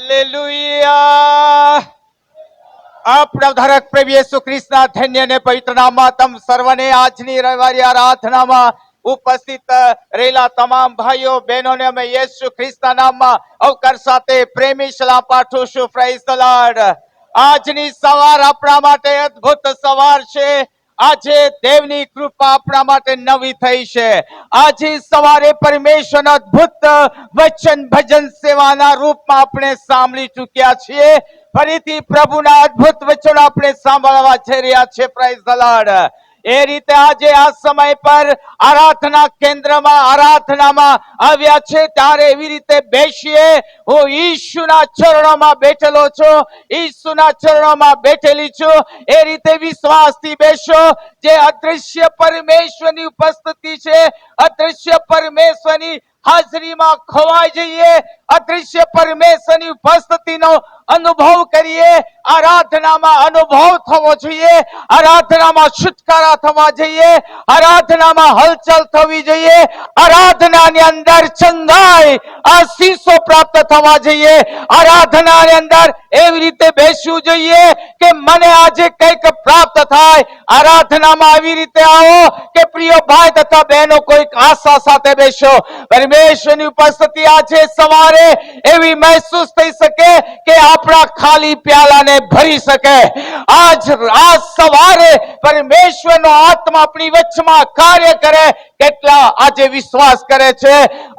Hallelujah. આપણા ધારક પ્રભુ યેસુ ખ્રિસ્તના ધન્ય ને પવિત્ર નામમાં તમ સર્વને આજની રવિવારી આરાધનામાં ઉપસ્થિત રહેલા તમામ ભાઈઓ બહેનોને અમે યેસુ ખ્રિસ્તના નામમાં અવકાર સાથે પ્રેમી સલામ પાઠવું છું. Praise the lord. આજની સવાર આપણા માટે અદ્ભુત સવાર છે. આજે દેવની કૃપા આપણા માટે નવી થઈ છે. આજે સવારે પરમેશ્વરના અદ્ભુત વચન ભજન સેવાના રૂપમાં આપણે સાંભળી ચૂક્યા છીએ. ફરીથી પ્રભુના અદ્ભુત વચનો આપણે સાંભળવા જઈ રહ્યા છે. Praise the lord. એ રીતે આજે આ સમય પર આરાધના કેન્દ્રમાં આરાધનામાં આવ્યા છે ત્યારે એવી રીતે બેસીએ. હું ઈશુના ચરણોમાં બેઠેલો છું, ઈશુના ચરણોમાં બેઠેલી છું. એ રીતે વિશ્વાસથી બેસો. જે અદૃશ્ય પરમેશ્વરની ઉપસ્થિતિ છે, અદૃશ્ય પરમેશ્વરની હાજરીમાં ખોવાઈ જઈએ, અદૃશ્ય પરમેશ્વરની ઉપસ્થિતિનો અનુભવ કરીએ. આરાધનામાં અનુભવ થવો જોઈએ, આરાધનામાં છુટકારા થવા જોઈએ, આરાધનામાં હલચલ થવી જોઈએ, આરાધનાની અંદર ચંગાઈ આશીષો પ્રાપ્ત થવા જોઈએ. આરાધનાની અંદર એવી રીતે બેસવું જોઈએ કે મને આજે કંઈક પ્રાપ્ત થાય. આરાધનામાં આવી રીતે આવો કે પ્રિય ભાઈ તથા બહેનો કોઈક આશા સાથે બેસો. પરમેશ્વરની ઉપસ્થિતિ આજે સવારે એવી મહેસૂસ થઈ શકે કે આપણા ખાલી પ્યાલાને ભરી શકે. આજ સવારે પરમેશ્વરનો આત્મા આપણી વચમાં કાર્ય કરે. કેટલા આજે વિશ્વાસ કરે છે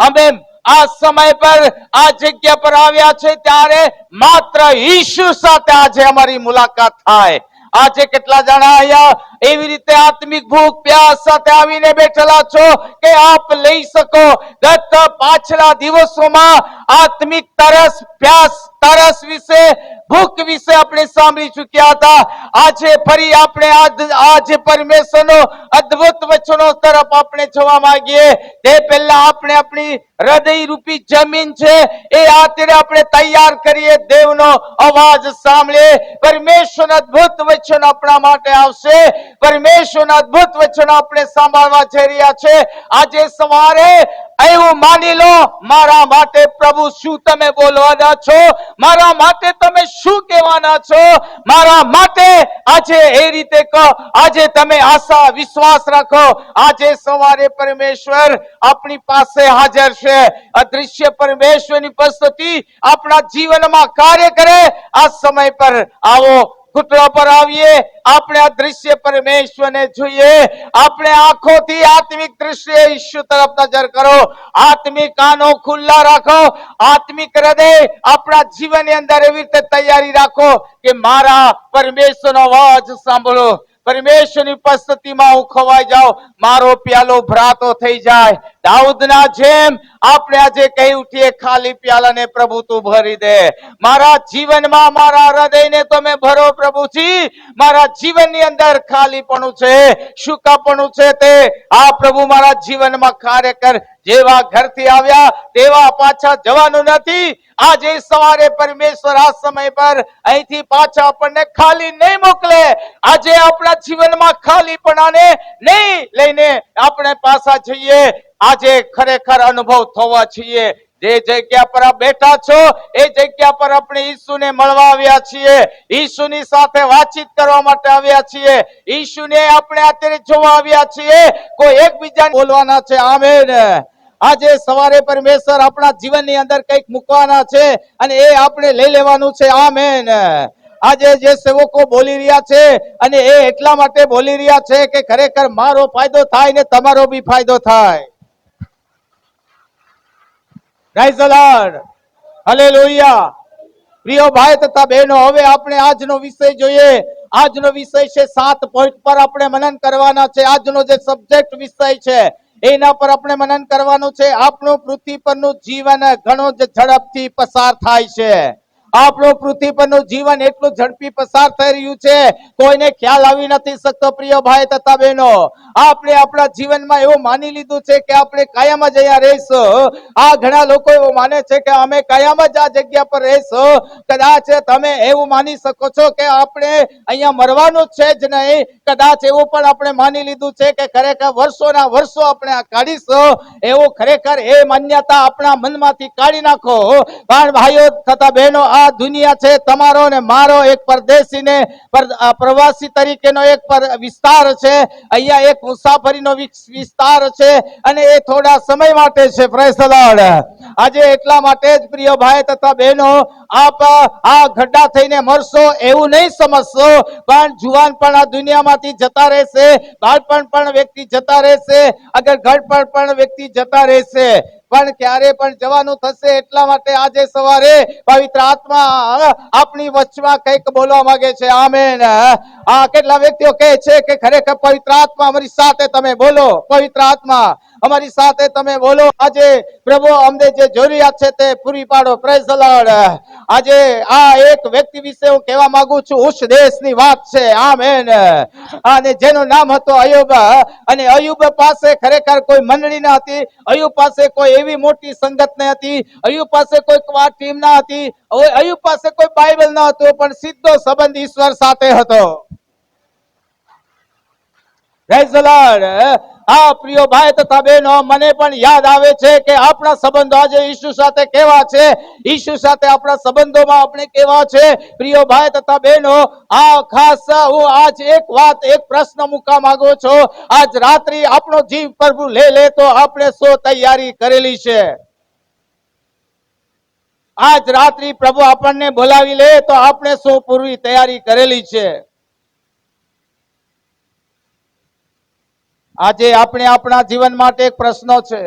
અમે આ સમય પર આ જગ્યા પર આવ્યા છે ત્યારે માત્ર ઈશુ સાથે આજે અમારી મુલાકાત થાય. આજે કેટલા જણા અહીંયા એવી રીતે આત્મિક ભૂખ પ્યાસ સાથે આવીને બેઠેલા છો કે આપ લઈ શકો. ગત પાછલા દિવસોમાં આત્મિક તરસ પ્યાસ તરસ વિશે ભૂખ વિશે આપણે સાંભળી ચૂક્યા હતા. આજે ફરી આપણે આજે પરમેશ્વરનો અદ્ભુત વચનો તરફ આપણે જોવા માંગીએ. તે પહેલા આપણે આપણી હૃદય રૂપી જમીન છે એ અત્યારે આપણે તૈયાર કરીએ. દેવનો અવાજ સાંભળીએ. પરમેશ્વરના અદ્ભુત વચન આપણા માટે આવશે. પરમેશ્વરના અદ્ભુત વચન આપણે સાંભળવા જઈ રહ્યા છે. આજે સવારે એવું માની લો, મારા માટે પ્રભુ શું તમે બોલવાના છો, મારા માટે તમે શું કહેવાના છો, મારા માટે આજે એ રીતે કહો. આજે તમે આશા વિશ્વાસ રાખો. આજે સવારે પરમેશ્વર આપણી પાસે હાજર છે. અદૃશ્ય પરમેશ્વરની ઉપસ્થિતિ આપણા જીવનમાં કાર્ય કરે. આ સમય પર આવો, ઘૂંટણા પર આવીએ. આપણે આ દૃશ્ય પરમેશ્વરને જોઈએ. આપણે આંખોથી આત્મિક દ્રશ્ય ઈશ્વર તરફ નજર કરો. આત્મિક કાનો ખુલ્લા રાખો. આત્મિક હૃદય આપણા જીવનની અંદર એવી રીતે તૈયારી રાખો કે મારા પરમેશ્વરનો અવાજ સાંભળો. પરમેશ્વરની ઉપસ્થિતિમાં હું ખોવાઈ જાઉં, મારો પ્યાલો ભરાતો થઈ જાય. દાઉદના જેમ આપણે આજે કહી ઉઠીએ, ખાલી પ્યાલાને પ્રભુ તું ભરી દે. મારા જીવનમાં મારા હૃદયને તમે ભરો પ્રભુજી. મારા જીવનની અંદર ખાલીપણું છે, સૂકાપણું છે, તે આ પ્રભુ મારા જીવનમાં કાર્ય કર. જેવા ઘરથી આવ્યા તેવા પાછા જવાનું નથી. આજે સવારે પરમેશ્વર આ સમય પર અહીંથી પાછા આપણને ખાલી નહીં મોકલે. આજે આપણા જીવનમાં ખાલીપણાને નહીં લઈને આપણે પાછા જઈએ. આજે ખરેખર અનુભવ થવા છીએ. જે જગ્યા પર બેઠા છો એ જગ્યા પર આપણે ઈસુને મળવા આવ્યા છીએ, ઈસુની સાથે વાતચીત કરવા માટે આવ્યા છીએ, ઈસુને આપણે અત્યારે જોવા આવ્યા છીએ. કોઈ એકબીજાને બોલવાના છે. આમેન. આજે સવારે પરમેશ્વર આપણા જીવનની અંદર કંઈક મૂકવાના છે અને એ આપણે લઈ લેવાનું છે. આમેન. આજે જે સેવકો બોલી રહ્યા છે અને એ એટલા માટે બોલી રહ્યા છે કે ખરેખર મારો ફાયદો થાય ને તમારો બી ફાયદો થાય. Praise the lord. હાલેલુયા. પ્રિય ભાઈ તથા બહેનો, હવે આપણે આજનો વિષય જોઈએ. આજનો વિષય છે 7 પોઈન્ટ પર આપણે મનન કરવાના છે. આજનો જે સબ્જેક્ટ વિષય છે એના પર આપણે મનન કરવાનું છે. આપણું પૃથ્વી પરનું જીવન ઘણો જ ઝડપથી પસાર થાય છે. આપણું પૃથ્વી પરનું જીવન એટલું ઝડપી પસાર થઈ રહ્યું છે, કોઈને ખ્યાલ આવી નથી શકતો. પ્રિય ભાઈ તથા બહેનો, આપણે આપણા જીવનમાં એવું માની લીધું છે કે આપણે કાયમ જ અહીંયા રહીશું. આ ઘણા લોકો એવું માને છે કે અમે કાયમ જ આ જગ્યા પર રહીશું. કદાચ તમે એવું માની શકો છો કે આપણે અહીંયા મરવાનું છે જ નહીં. કદાચ એવું પણ આપણે માની લીધું છે કે ખરેખર વર્ષોના વર્ષો આપણે આ કાઢીશું. એવું ખરેખર એ માન્યતા આપણા મનમાંથી કાઢી નાખો. પણ ભાઈઓ તથા બહેનો, આ દુનિયા છે તમારો ને મારો એક પરદેશી ને પ્રવાસી તરીકેનો એક વિસ્તાર છે. અહીંયા એક મુસાફરીનો વિસ્તાર છે અને એ થોડા સમય માટે છે. Praise the lord. આજે એટલા માટે જ પ્રિય ભાઈ તથા બહેનો, આપ આ ગड्ढा થઈને મરશો એવું નહીં સમજશો, પણ જુવાન પણ આ દુનિયામાંથી જતા રહેશે, બાળપણ પણ વ્યક્તિ જતા રહેશે, અગર ઘડપણ પણ વ્યક્તિ જતા રહેશે, પણ ક્યારે પણ જવાનું થશે. એટલા માટે આજે સવારે પવિત્ર આત્મા આપણી વચમાં કંઈક બોલવા માંગે છે. આમેન. આ કેટલા વ્યક્તિઓ કહે છે કે ખરેખર પવિત્ર આત્મા અમારી સાથે તમે બોલો, પવિત્ર આત્મા અમારી સાથે તમે બોલો. આજે પ્રભુ અમને જે જરૂરિયાત છે તે પૂરી પાડો. Praise the lord. આજે આ એક વ્યક્તિ વિશે હું કહેવા માંગુ છું. ઉસ દેશની વાત છે. આમેન. અને જેનું નામ હતું અયુબ. અને અયુબ પાસે ખરેખર કોઈ મંડળી ન હતી. અયુબ પાસે કોઈ એવી મોટી સંગત ન હતી. અયુબ પાસે કોઈ ટીમ ન હતી. અયુબ પાસે કોઈ બાઇબલ ન હતું, પણ સીધો સંબંધ ઈશ્વર સાથે હતો. Praise the lord. હા પ્રિય ભાઈ તથા બહેનો, મને પણ યાદ આવે છે કે આપણા સંબંધો આજે ઈસુ સાથે કેવા છે, ઈસુ સાથે આપણા સંબંધોમાં આપણે કેવા છે. પ્રિય ભાઈ તથા બહેનો, આ ખાસ હું આજ એક વાત, એક પ્રશ્ન મૂકવા માંગુ છું. આજ રાત્રિ આપણો જીવ પ્રભુ લે તો આપણે શું તૈયારી કરેલી છે? આજ રાત્રિ પ્રભુ આપણને બોલાવી લે તો આપણે શું પૂરી તૈયારી કરેલી છે? આજે આપણે આપણા જીવન માટે એક પ્રશ્ન છે.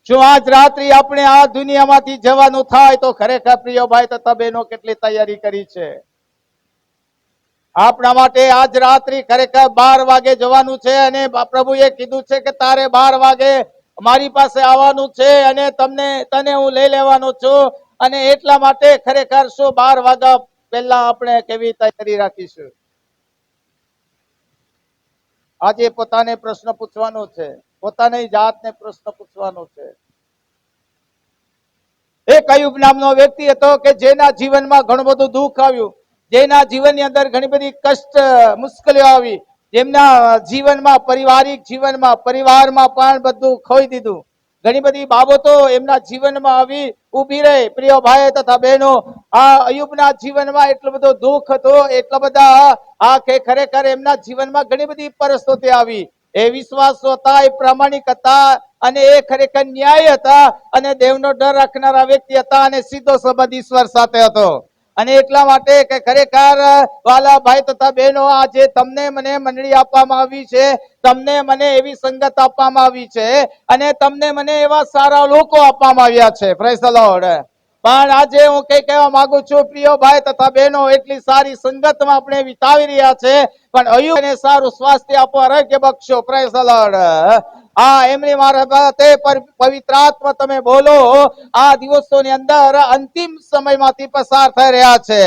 જો આજ રાત્રિ આપણે આ દુનિયામાંથી જવાનું થાય તો ખરેખર પ્રિય ભાઈ તથા બહેનો કેટલી તૈયારી કરી છે? આપણા માટે આજ રાત્રિ ખરેખર 12 વાગે જવાનું છે અને પ્રભુએ કીધું છે કે તારે 12 વાગે મારી પાસે આવવાનું છે અને તને હું લઈ લેવાનો છું. અને એટલા માટે ખરેખર શું 12 વાગ્યા પહેલા આપણે કેવી તૈયારી રાખીશું? આજે પોતાને પ્રશ્ન પૂછવાનો છે, પોતાની જાતને પ્રશ્ન પૂછવાનો છે. એક અયુબ નામનો વ્યક્તિ હતો કે જેના જીવનમાં ઘણું બધું દુઃખ આવ્યું, જેના જીવનની અંદર ઘણી બધી કષ્ટ મુશ્કેલીઓ આવી, જેમના જીવનમાં પારિવારિક જીવનમાં પરિવારમાં પણ બધું ખોઈ દીધું. ઘણી બધી બાબતો એમના જીવનમાં આવી ઊભી રહી. પ્રિય ભાઈ તથા બહેનો, આ અયુબના જીવનમાં એટલો બધો દુઃખ હતો, એટલા બધા આ કે ખરેખર એમના જીવનમાં ઘણી બધી પરિસ્થિતિ આવી. એ વિશ્વાસ હતા, એ પ્રામાણિક હતા અને એ ખરેખર ન્યાય હતા અને દેવનો ડર રાખનારા વ્યક્તિ હતા અને સીધો સંબંધ ઈશ્વર સાથે હતો. અને એટલા માટે કે ખરેખર વાલા ભાઈ તથા બહેનો, આજે તમને મને મંડળી આપવામાં આવી છે, તમને મને એવી સંગત આપવામાં આવી છે અને તમને મને એવા સારા લોકો આપવામાં આવ્યા છે. Praise the lord. પણ આજે હું કઈ કહેવા માંગુ છું પ્રિય ભાઈ તથા બહેનો, એટલી સારી સંગતમાં આપણે વિતાવી રહ્યા છે, પણ અયુબને સારું સ્વાસ્થ્ય આપો, આરોગ્ય બક્ષો. Praise the lord. આ એમની મારફતે પવિત્ર આત્મા તમે બોલો. આ દિવસોની અંદર અંતિમ સમયમાંથી પસાર થઈ રહ્યા છે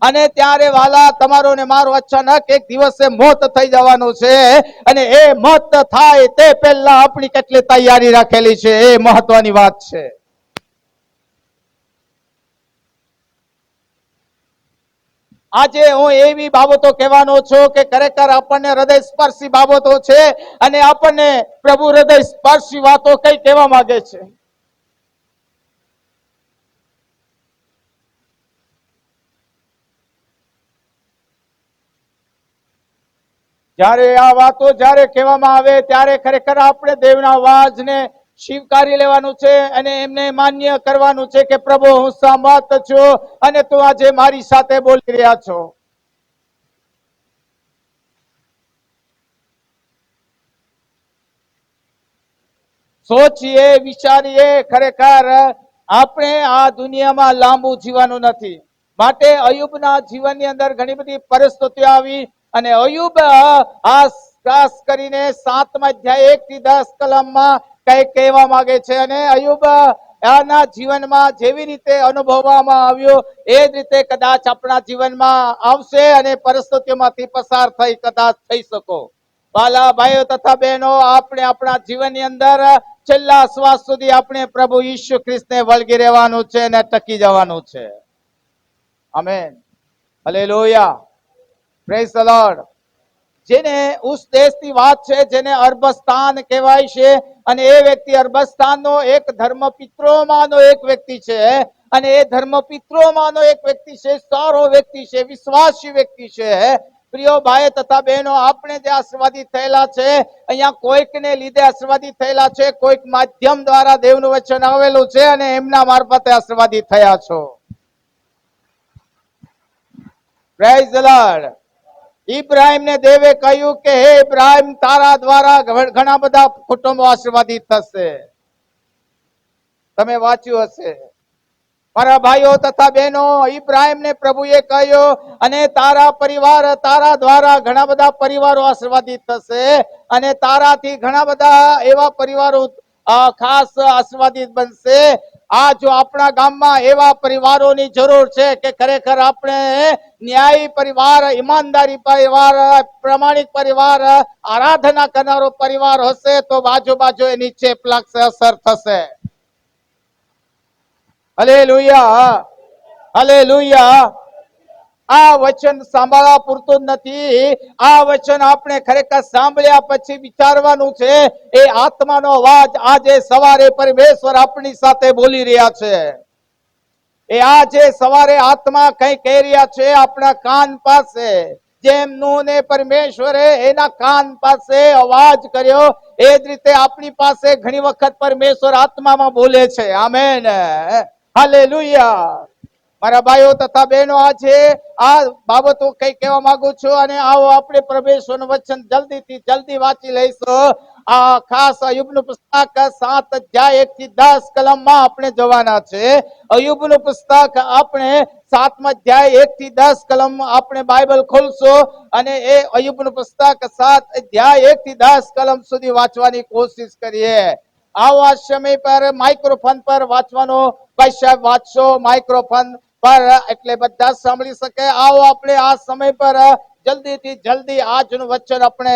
અને ત્યારે વાલા તમારો ને મારો અચાનક એક દિવસે મોત થઈ જવાનું છે અને એ મોત થાય તે પહેલા આપણી કેટલી તૈયારી રાખેલી છે એ મહત્વની વાત છે. આજે હું એવી બાબતો કહેવાનો છું કે ખરેખર આપણને હૃદય સ્પર્શી બાબતો છે અને આપણને પ્રભુ હૃદય સ્પર્શી વાતો કઈ કહેવા માંગે છે. જ્યારે આ વાતો જ્યારે કહેવામાં આવે ત્યારે ખરેખર આપણે દેવના અવાજને સ્વીકારી લેવાનું છે અને એમને માન્ય કરવાનું છે કે પ્રભુ હું સહમત છું અને તું આજે મારી સાથે બોલી રહ્યા છો. સોચીએ, વિચારીએ, ખરેખર આપણે આ દુનિયામાં લાંબુ જીવવાનું નથી. માટે અયુબના જીવનની અંદર ઘણી બધી પરિસ્થિતિઓ આવી અને અયુબ આ ખાસ કરીને 7મા અધ્યાય 1 થી 10 કલમમાં કઈ કહેવા માંગે છે અને અયુબ આના જીવનમાં જેવી રીતે અનુભવવામાં આવ્યો એ જ રીતે કદાચ આપણા જીવનમાં આવશે અને પરિસ્થિતિઓમાંથી પસાર થઈ કદાચ થઈ શકો. વાલા ભાઈઓ તથા બહેનો, આપણે આપણા જીવનની અંદર છેલ્લા શ્વાસ સુધી આપણે પ્રભુ ઈસુ ખ્રિસ્તને વળગી રહેવાનું છે અને ટકી જવાનું છે. Amen. Hallelujah. Praise the lord. જેને ઉસ દેશની વાત છે, જેને અરબસ્તાન કહેવાય છે, અને એ વ્યક્તિ અરબસ્તાનનો એક ધર્મપિત્રોમાંનો એક વ્યક્તિ છે, અને એ ધર્મપિત્રોમાંનો એક વ્યક્તિ છે, સારો વ્યક્તિ છે, વિશ્વાસી વ્યક્તિ છે. પ્રિય ભાઈ તથા બહેનો, આપણે જે આશીર્વાદિત થયેલા છે, અહીંયા કોઈકને લીધે આશીર્વાદિત થયેલા છે, કોઈક માધ્યમ દ્વારા દેવનું વચન આવેલું છે, અને એમના મારફતે આશીર્વાદિત થયા છો. Praise the lord. ઇબ્રાહિમને દેવે કહ્યું કે હે ઇબ્રાહિમ, તારા દ્વારા ઘણા બધા કુટુંબો આશીર્વાદિત થશે. તમે વાંચ્યું હશે. મારા ભાઈઓ તથા બહેનો, ઇબ્રાહિમને પ્રભુએ કહ્યું, અને તારા પરિવાર, તારા દ્વારા ઘણા બધા પરિવારો આશીર્વાદિત થશે, અને તારાથી ઘણા બધા એવા પરિવારો ખાસ આશીર્વાદિત બનશે. આ જો આપણા ગામમાં એવા પરિવારોની જરૂર છે કે ખરેખર આપણે ન્યાયી પરિવાર, ઈમાનદારી પરિવાર, પ્રામાણિક પરિવાર, આરાધના કરનારો પરિવાર હશે તો બાજુ એની ચેપ લાગશે, અસર થશે. Hallelujah, hallelujah. આ વચન સાંભળવા પૂરતું નથી. આ વચન આપણે ખરેખર સાંભળ્યા પછી વિચારવાનું છે. એ આત્માનો અવાજ આજે સવારે પરમેશ્વર આપણી સાથે બોલી રહ્યા છે. એ આજે સવારે આત્મા કઈ કહી રહ્યા છે આપણા કાન પાસે. જેમ નૂહને પરમેશ્વરે એના કાન પાસે અવાજ કર્યો, એ જ રીતે આપણી પાસે ઘણી વખત પરમેશ્વર આત્મામાં બોલે છે. Amen, hallelujah. મારા ભાઈઓ તથા બહેનો, આજે આ બાબતો કઈ કહેવા માંગુ છું, અને આવો આપણે પરમેશ્વરનું વચન જલ્દીથી જલ્દી વાંચી લઈશું. આ ખાસ અયુબનું પુસ્તક 7 અધ્યાય 1 થી 10 કલમમાં આપણે જવાના છે. અયુબનું પુસ્તક આપણે 7મા અધ્યાય 1 થી 10 કલમ આપણે બાઇબલ ખોલશો, અને એ અયુબનું પુસ્તક 7 અધ્યાય 1 થી 10 કલમ સુધી વાંચવાની કોશિશ કરીએ. આવા સમય પર માઇક્રોફોન પર વાંચવાનો, ભાઈ સાહેબ વાંચશો માઇક્રોફોન પર, એટલે બધા સાંભળી શકે. આવો આપણે આ સમય પર જલ્દીથી જલ્દી આજનું વચન આપણે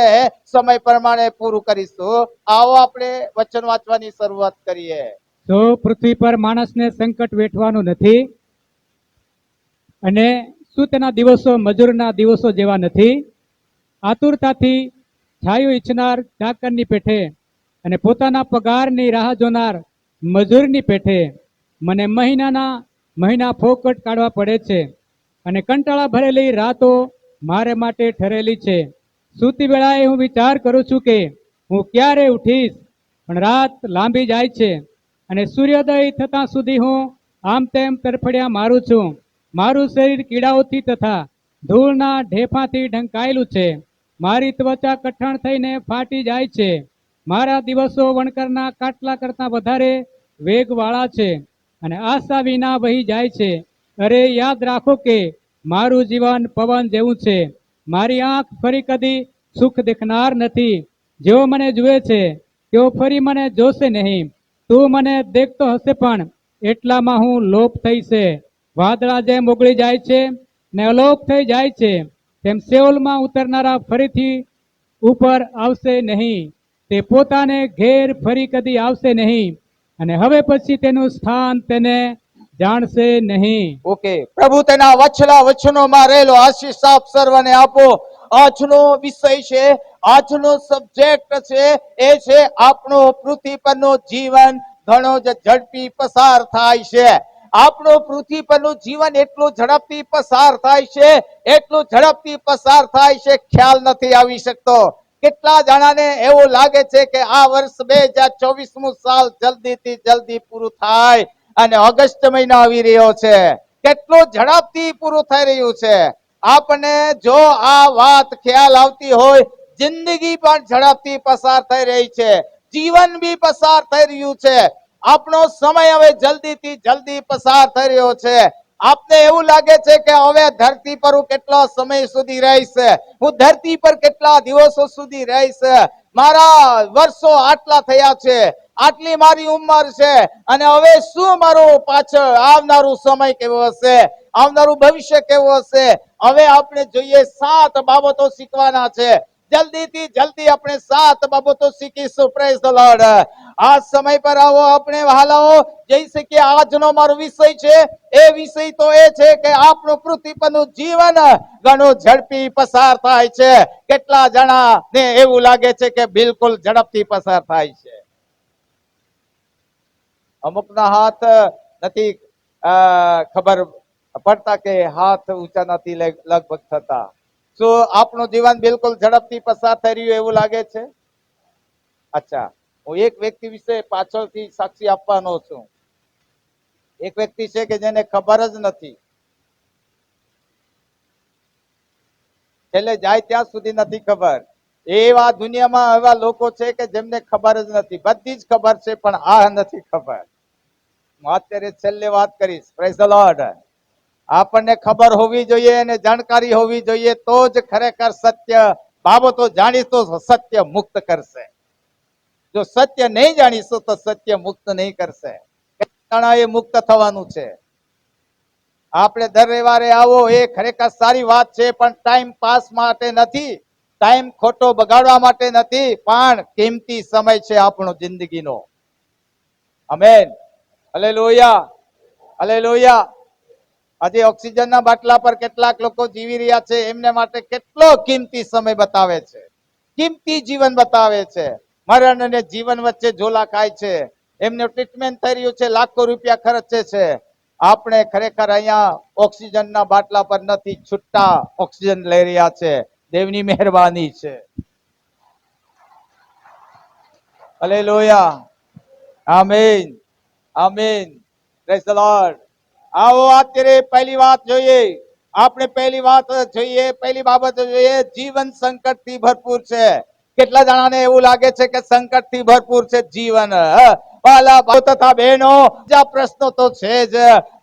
સમય પ્રમાણે પૂરું કરીશું. આવો આપણે વચન વાંચવાની શરૂઆત કરીએ. તો પૃથ્વી પર માણસને સંકટ વેઠવાનું નથી, અને શું તેના દિવસો મજૂરના દિવસો જેવા નથી? આતુરતાથી છાયું ઈચ્છનાર ચાકરની પેઠે, અને પોતાના પગારની રાહ જોનાર મજૂરની પેઠે મને મહિના ફોકટ કાઢવા પડે છે, અને કંટાળા ભરેલી રાતો મારે માટે ઠરેલી છે. સૂતી વેળાએ હું વિચાર કરું છું કે હું ક્યારે ઉઠીશ, પણ રાત લાંબી જાય છે, અને સૂર્યોદય થતાં સુધી હું આમ તેમ તરફડિયા મારું છું. મારું શરીર કીડાઓથી તથા ધૂળના ઢેફાથી ઢંકાયેલું છે. મારી ત્વચા કઠણ થઈને ફાટી જાય છે. મારા દિવસો વણકરના કાટલા કરતાં વધારે વેગવાળા છે, અને આશા વિના વહી જાય છે. અરે યાદ રાખો કે મારું જીવન પવન જેવું છે. મારી આંખ ફરી કદી સુખ દેખનાર નથી. જેઓ મને જુએ છે તેઓ ફરી મને જોશે નહીં. તું મને દેખતો હશે, પણ એટલામાં હું લોપ થઈશે. વાદળા જેમ ઓગળી જાય છે ને અલોપ થઈ જાય છે, તેમ સેઓલમાં ઉતરનારા ફરીથી ઉપર આવશે નહીં. તે પોતાને ઘેર ફરી કદી આવશે નહીં, અને હવે પછી તેનું સ્થાન તેને જાણશે નહીં. ઓકે, પ્રભુ તેના વચલા વચનોમાં રહેલો આશીષ આપ સર્વને આપો. આજનો વિષય છે, આજનો સબ્જેક્ટ છે, એ છે આપણું પૃથ્વી પરનું જીવન ઘણો જ ઝડપી પસાર થાય છે. આપણું પૃથ્વી પરનું જીવન એટલું ઝડપથી પસાર થાય છે, એટલું ઝડપથી પસાર થાય છે, ખ્યાલ નથી આવી શકતો. કેટલા જણાને એવું લાગે છે કે આ વર્ષ 2024મું સાલ જલ્દીથી જલ્દી પૂરું થાય, અને ઓગસ્ટ મહિનો આવી રહ્યો છે. કેટલું ઝડપથી પૂરું થઈ રહ્યું છે. આપણને જો આ વાત ખ્યાલ આવતી હોય, જિંદગી પણ ઝડપથી પસાર થઈ રહી છે, જીવન બી પસાર થઈ રહ્યું છે. આપણો સમય હવે જલ્દીથી જલ્દી પસાર થઈ રહ્યો છે. આપને એવું લાગે છે કે હવે ધરતી પર હું કેટલા સમય સુધી રહીશ, હું ધરતી પર કેટલા દિવસો સુધી રહીશ, મારા વર્ષો આટલા થયા છે, આટલી મારી ઉંમર છે, અને હવે શું મારું પાછળ આવનારું સમય કેવો હશે, આવનારું ભવિષ્ય કેવું હશે. હવે આપણે જોઈએ 7 બાબતો શીખવાના છે. જલ્દીથી જલ્દી આપણે 7 બાબતો શીખીશું. Praise the lord. આ સમય પર આવો આપણે વહાલાઓ, જઈ કે આજનો મારો વિષય છે. એ વિષય તો એ છે કે આપણું પૃથ્વી પરનું જીવન ઘણું ઝડપી પસાર થાય છે. કેટલા જણા ને એવું લાગે છે કે બિલકુલ ઝડપથી પસાર થાય છે. અમુકના હાથ નથી ખબર પડતા કે હાથ ઊંચા નથી લગભગ થતા. શું આપણું જીવન બિલકુલ ઝડપથી પસાર થઈ રહ્યું એવું લાગે છે? અચ્છા, હું એક વ્યક્તિ વિશે પાછળથી સાક્ષી આપવાનો છું. એક વ્યક્તિ છે કે જેને ખબર જ નથી, છેલ્લે જાય ત્યાં સુધી નથી ખબર. એવા દુનિયામાં એવા લોકો છે કે જેમને ખબર જ નથી. બધી જ ખબર છે પણ આ નથી ખબર. હું અત્યારે છેલ્લે વાત કરીશ. Praise the lord. આપણને ખબર હોવી જોઈએ અને જાણકારી હોવી જોઈએ, તો જ ખરેખર સત્ય બાબતો જાણીશું તો સત્ય મુક્ત કરશે. જો સત્ય નહીં જાણીશું તો સત્ય મુક્ત નહીં કરશે. એ મુક્ત થવાનું છે. આપણે દર રવિવારે આવો એ ખરેખર સારી વાત છે, પણ ટાઈમ પાસ માટે નથી, ટાઈમ ખોટો બગાડવા માટે નથી, પણ કિંમતી સમય છે આપણો જિંદગીનો. આમેન. Hallelujah, hallelujah. આજે ઓક્સિજનના બાટલા પર કેટલાક લોકો જીવી રહ્યા છે, એમને માટે કેટલો કિંમતી સમય બતાવે છે, કિંમતી જીવન બતાવે છે. મરણ અને જીવન વચ્ચે ઝોલા ખાય છે. એમનું ટ્રીટમેન્ટ થઈ રહ્યું છે, લાખો રૂપિયા ખર્ચે છે. આપણે ખરેખર અહીંયા ઓક્સિજનના બાટલા પર નથી, છૂટા ઓક્સિજન લઈ રહ્યા છે. દેવની મહેરબાની છે. Hallelujah, amen, amen. Praise the Lord. આવો અત્યારે પહેલી વાત જોઈએ. આપણે પહેલી વાત જોઈએ, પહેલી બાબત જોઈએ, જીવન સંકટથી ભરપૂર છે. કેટલા જણાને એવું લાગે છે કે સંકટથી ભરપૂર છે જીવન? વાલા ભાઈઓ તથા બહેનો, પ્રશ્નો તો છે જ.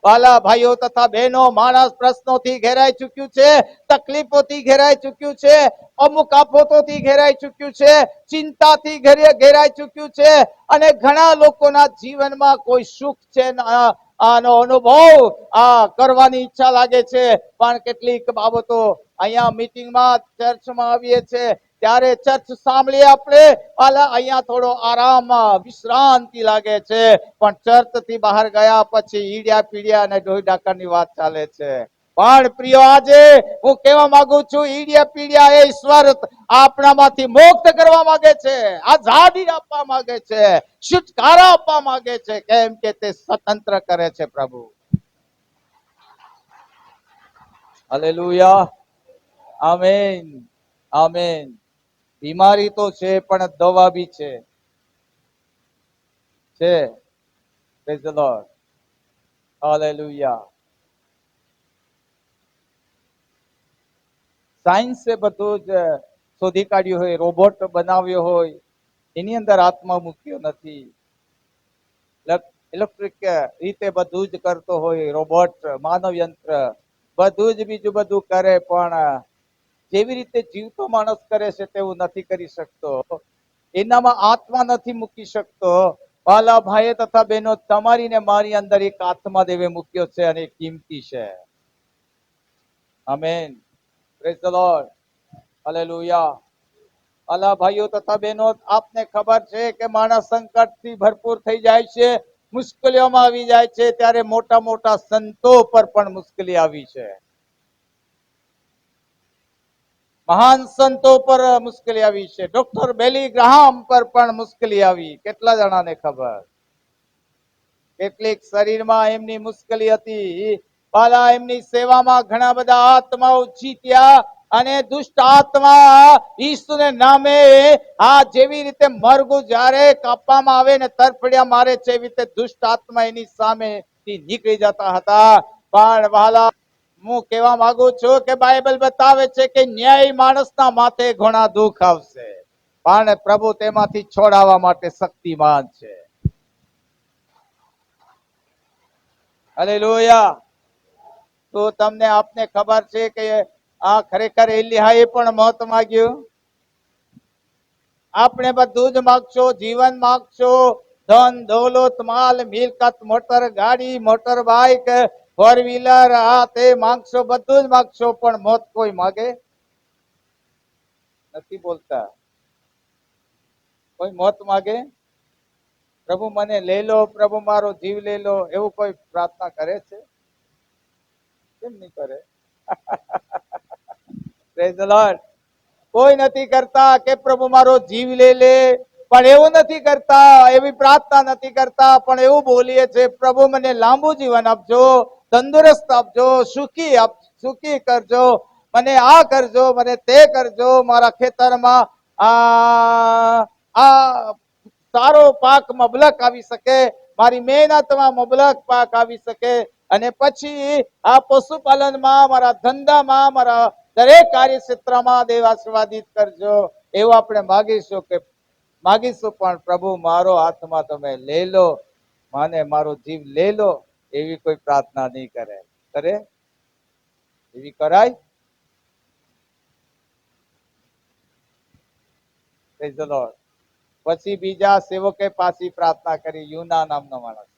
વાલા ભાઈઓ તથા બહેનો, માણસ પ્રશ્નોથી ઘેરાઈ ચૂક્યું છે, તકલીફોથી ઘેરાઈ ચૂક્યું છે, અમુક આફતોથી ઘેરાઈ ચૂક્યું છે, ચિંતાથી ઘેરાઈ ચૂક્યું છે, અને ઘણા લોકોના જીવનમાં કોઈ સુખ છે આનો અનુભવ કરવાની ઈચ્છા લાગે છે, પણ કેટલીક બાબતો અહીંયા મીટિંગમાં ચર્ચમાં આવીએ છીએ ત્યારે ચર્ચ સાંભળીએ આપણે, અહીંયા થોડો આરામ વિશ્રાંતિ લાગે છે, પણ ચર્ચ થી બહાર ગયા પછી ઈડિયા પીડિયા અને ઢોઈ ડાકરની વાત ચાલે છે. પણ પ્રિય, આજે હું કહેવા માંગુ છું, ઈડિયા પીડિયા એ ઈશ્વર આપણામાંથી મુક્ત કરવા માંગે છે, આઝાદી આપવા માંગે છે, છુટકારા આપવા માંગે છે, કેમ કે તે સ્વતંત્ર કરે છે પ્રભુ. Hallelujah, amen, amen. બીમારી તો છે પણ દવા બી છે. Praise the lord. હાલેલુયા. સાયન્સે બધું જ શોધી કાઢ્યું હોય, રોબોટ બનાવ્યો હોય, એની અંદર આત્મા મૂક્યો નથી. ઇલેક્ટ્રિક રીતે બધું જ કરતો હોય રોબોટ, માનવ યંત્ર બધું જ બીજું બધું કરે, પણ જેવી રીતે જીવતો માણસ કરે છે તેવું નથી કરી શકતો. એનામાં આત્મા નથી મૂકી શકતો. વાલા ભાઈ તથા બહેનો, તમારી ને મારી અંદર એક આત્મા દેવે મૂક્યો છે અને કિંમતી છે. Amen. Praise the lord. Hallelujah. વાલા ભાઈઓ તથા બહેનો, આપને ખબર છે કે માણસ સંકટથી ભરપૂર થઈ જાય છે, મુશ્કેલીઓમાં આવી જાય છે, ત્યારે મોટા મોટા સંતો પર પણ મુશ્કેલી આવી છે. મહાન સંતો પર મુશ્કેલી આવી છે. ડોક્ટર બેલી ગ્રાહમ પર પણ મુશ્કેલી આવી. કેટલા જણાને ખબર? કેટલીક શરીરમાં એમની મુશ્કેલી હતી. બાલા એમની સેવામાં ઘણા બધા આત્માઓ જીત્યા, અને દુષ્ટ આત્મા ઈસુને નામે જેવી રીતે મરઘું જ્યારે કાપવામાં આવે ને તરફડિયા મારે છે, એવી રીતે દુષ્ટ આત્મા એની સામે નીકળી જતા હતા. પણ વાલા, હું કહેવા માંગુ છું કે બાઇબલ બતાવે છે કે ન્યાય માણસના માથે ઘણા દુઃખ આવશે, પણ પ્રભુ તેમાંથી છોડાવવા માટે શક્તિમાન છે. હાલેલુયા. તો તમને આપને ખબર છે કે આ ખરેખર એલિયાએ પણ મોત માંગ્યું. આપણે બધું જ માગશો, જીવન માગશો, ધન દોલત માલ મિલકત, મોટર ગાડી, મોટર બાઇક, ફોર વ્હીલર, તે માગશો, બધું જ માગશો, પણ મોત કોઈ માગે? નથી બોલતા. કોઈ મોત માગે, પ્રભુ મને લઈ લો, પ્રભુ મારો જીવ લઈ લો, એવું કોઈ પ્રાર્થના કરે છે? કેમ નહીં કરે? Praise the lord. કોઈ નથી કરતા કે પ્રભુ મારો જીવ લઈ લે, પણ એવું નથી કરતા, એવી પ્રાર્થના નથી કરતા, પણ એવું બોલીએ છે, પ્રભુ મને લાંબુ જીવન આપજો, તંદુરસ્ત આપજો, સુખી કરજો, મને આ કરજો, મને તે કરજો, મારા ખેતરમાં આ સારો પાક મબલક આવી શકે, મારી મહેનતમાં મબલક પાક આવી શકે, અને પછી આ પશુપાલનમાં, મારા ધંધામાં, મારા દરેક કાર્યક્ષેત્રમાં દેવ આશીર્વાદિત કરજો, એવું આપણે માગીશું, પણ પ્રભુ મારો હાથમાં તમે લઈ લો, મને મારો જીવ લઈ લો, એવી કોઈ પ્રાર્થના નહીં કરે. કરે? એવી કરાય? Praise the lord. પછી બીજા સેવકે પાછી પ્રાર્થના કરી, યુના નામનો માણસ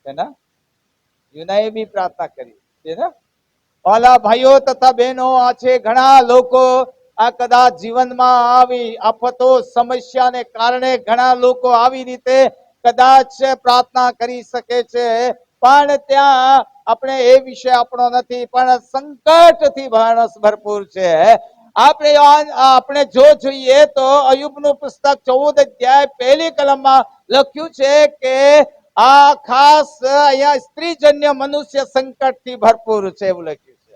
છે ને, યુનાએ બી પ્રાર્થના કરી છે ને. વાલા ભાઈઓ તથા બહેનો, આ છે ઘણા લોકો, આ કદાચ જીવનમાં આવી આફતો સમસ્યાને કારણે ઘણા લોકો આવી રીતે કદાચ પ્રાર્થના કરી શકે છે, પણ ત્યાં આપણે એ વિષય આપણો નથી, પણ સંકટથી માણસ ભરપૂર છે. આપણે જોઈએ તો અયુબનું પુસ્તક 14 અધ્યાય 1 કલમમાં લખ્યું છે કે આ ખાસ અહીંયા સ્ત્રીજન્ય મનુષ્ય સંકટથી ભરપૂર છે, એવું લખ્યું છે.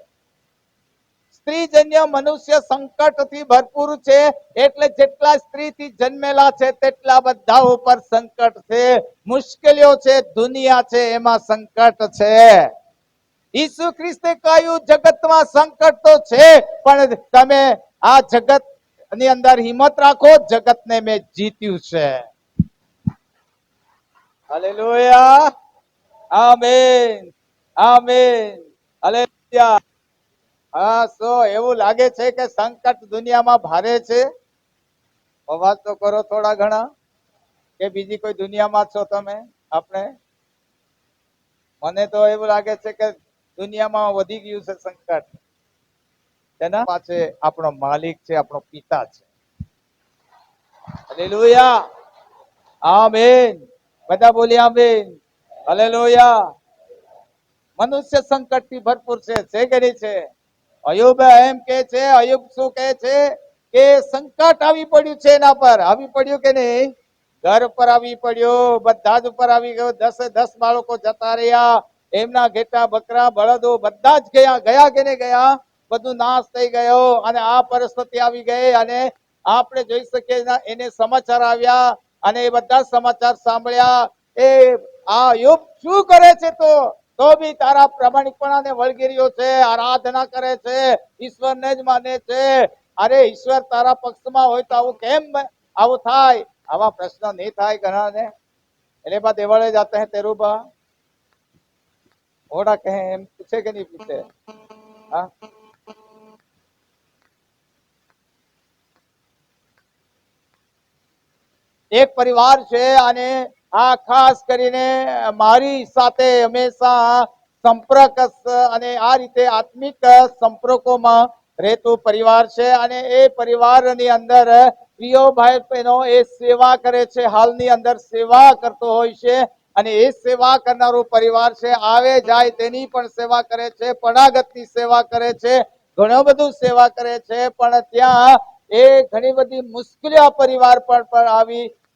સ્ત્રીજન્ય મનુષ્ય સંકટથી ભરપૂર છે, એટલે જેટલા સ્ત્રીથી જન્મેલા છે તેટલા બધા ઉપર સંકટ છે, મુશ્કેલીઓ છે, દુનિયા છે, એમાં સંકટ છે. ઈસુ ખ્રિસ્તે કહ્યું જગતમાં સંકટ તો છે, પણ તમે આ જગત ની અંદર હિંમત રાખો, જગતને મેં જીત્યું છે. Hallelujah, amen, amen, hallelujah. હા, એવું લાગે છે કે સંકટ દુનિયામાં ભારે છે? અવાજ તો કરો થોડા ઘણા, કે બીજી કોઈ દુનિયામાં છો તમે? આપણે, મને તો એવું લાગે છે કે દુનિયામાં વધી ગયું છે સંકટ. તેના પાસે આપણો માલિક છે, આપણો પિતા છે. Hallelujah, amen. બધા બોલી આમેન, હાલેલુયા. મનુષ્ય સંકટથી ભરપૂર છે કે નહીં છે? અયુબ એમ કે છે, અયુબ શું કહે છે કે સંકટ આવી પડ્યું છે એના પર. આવી પડ્યું કે નહીં? ઘર પર આવી પડ્યો, બધા જ ઉપર આવી ગયો. 10 બાળકો જતા રહ્યા, એમના ઘેટા બકરા બળદો બધા જ ગયા કે નહીં ગયા? બધું નાશ થઈ ગયો, અને આ પરિસ્થિતિ આવી ગઈ, અને આપણે જોઈ શકીએ એને સમાચાર આવ્યા, અને એ બધા સમાચાર સાંભળ્યા. એ આ યુગ શું કરે છે? તો બી તારા પ્રમાણિકપણાને વળગી રહ્યો છે, આરાધના કરે છે, ઈશ્વરને જ માને છે. અરે ઈશ્વર તારા પક્ષમાં હોય તો આવું કેમ આવું થાય? આવા પ્રશ્ન નહીં થાય ઘણાને? એટલે બા દેવાળે જાતે હે તેરુબા ઓડા કહે, એમ પૂછે કે નહીં પૂછે? હા, એક પરિવાર છે, અને આ ખાસ કરીને મારી સાથે હંમેશા સંપર્ક અને આ રીતે આત્મિક સંપર્કોમાં રહેતો પરિવાર છે, અને એ પરિવારની અંદર પ્રિય ભાઈ બહેનો એ સેવા કરે છે, હાલની અંદર સેવા કરતો હોય છે, અને એ સેવા કરનારો પરિવાર છે. આવે જાય તેની પણ સેવા કરે છે, પડાગતની સેવા કરે છે, ઘણું બધું સેવા કરે છે, પણ ત્યાં એ ઘણી બધી મુશ્કેલીઓ આ પરિવાર પર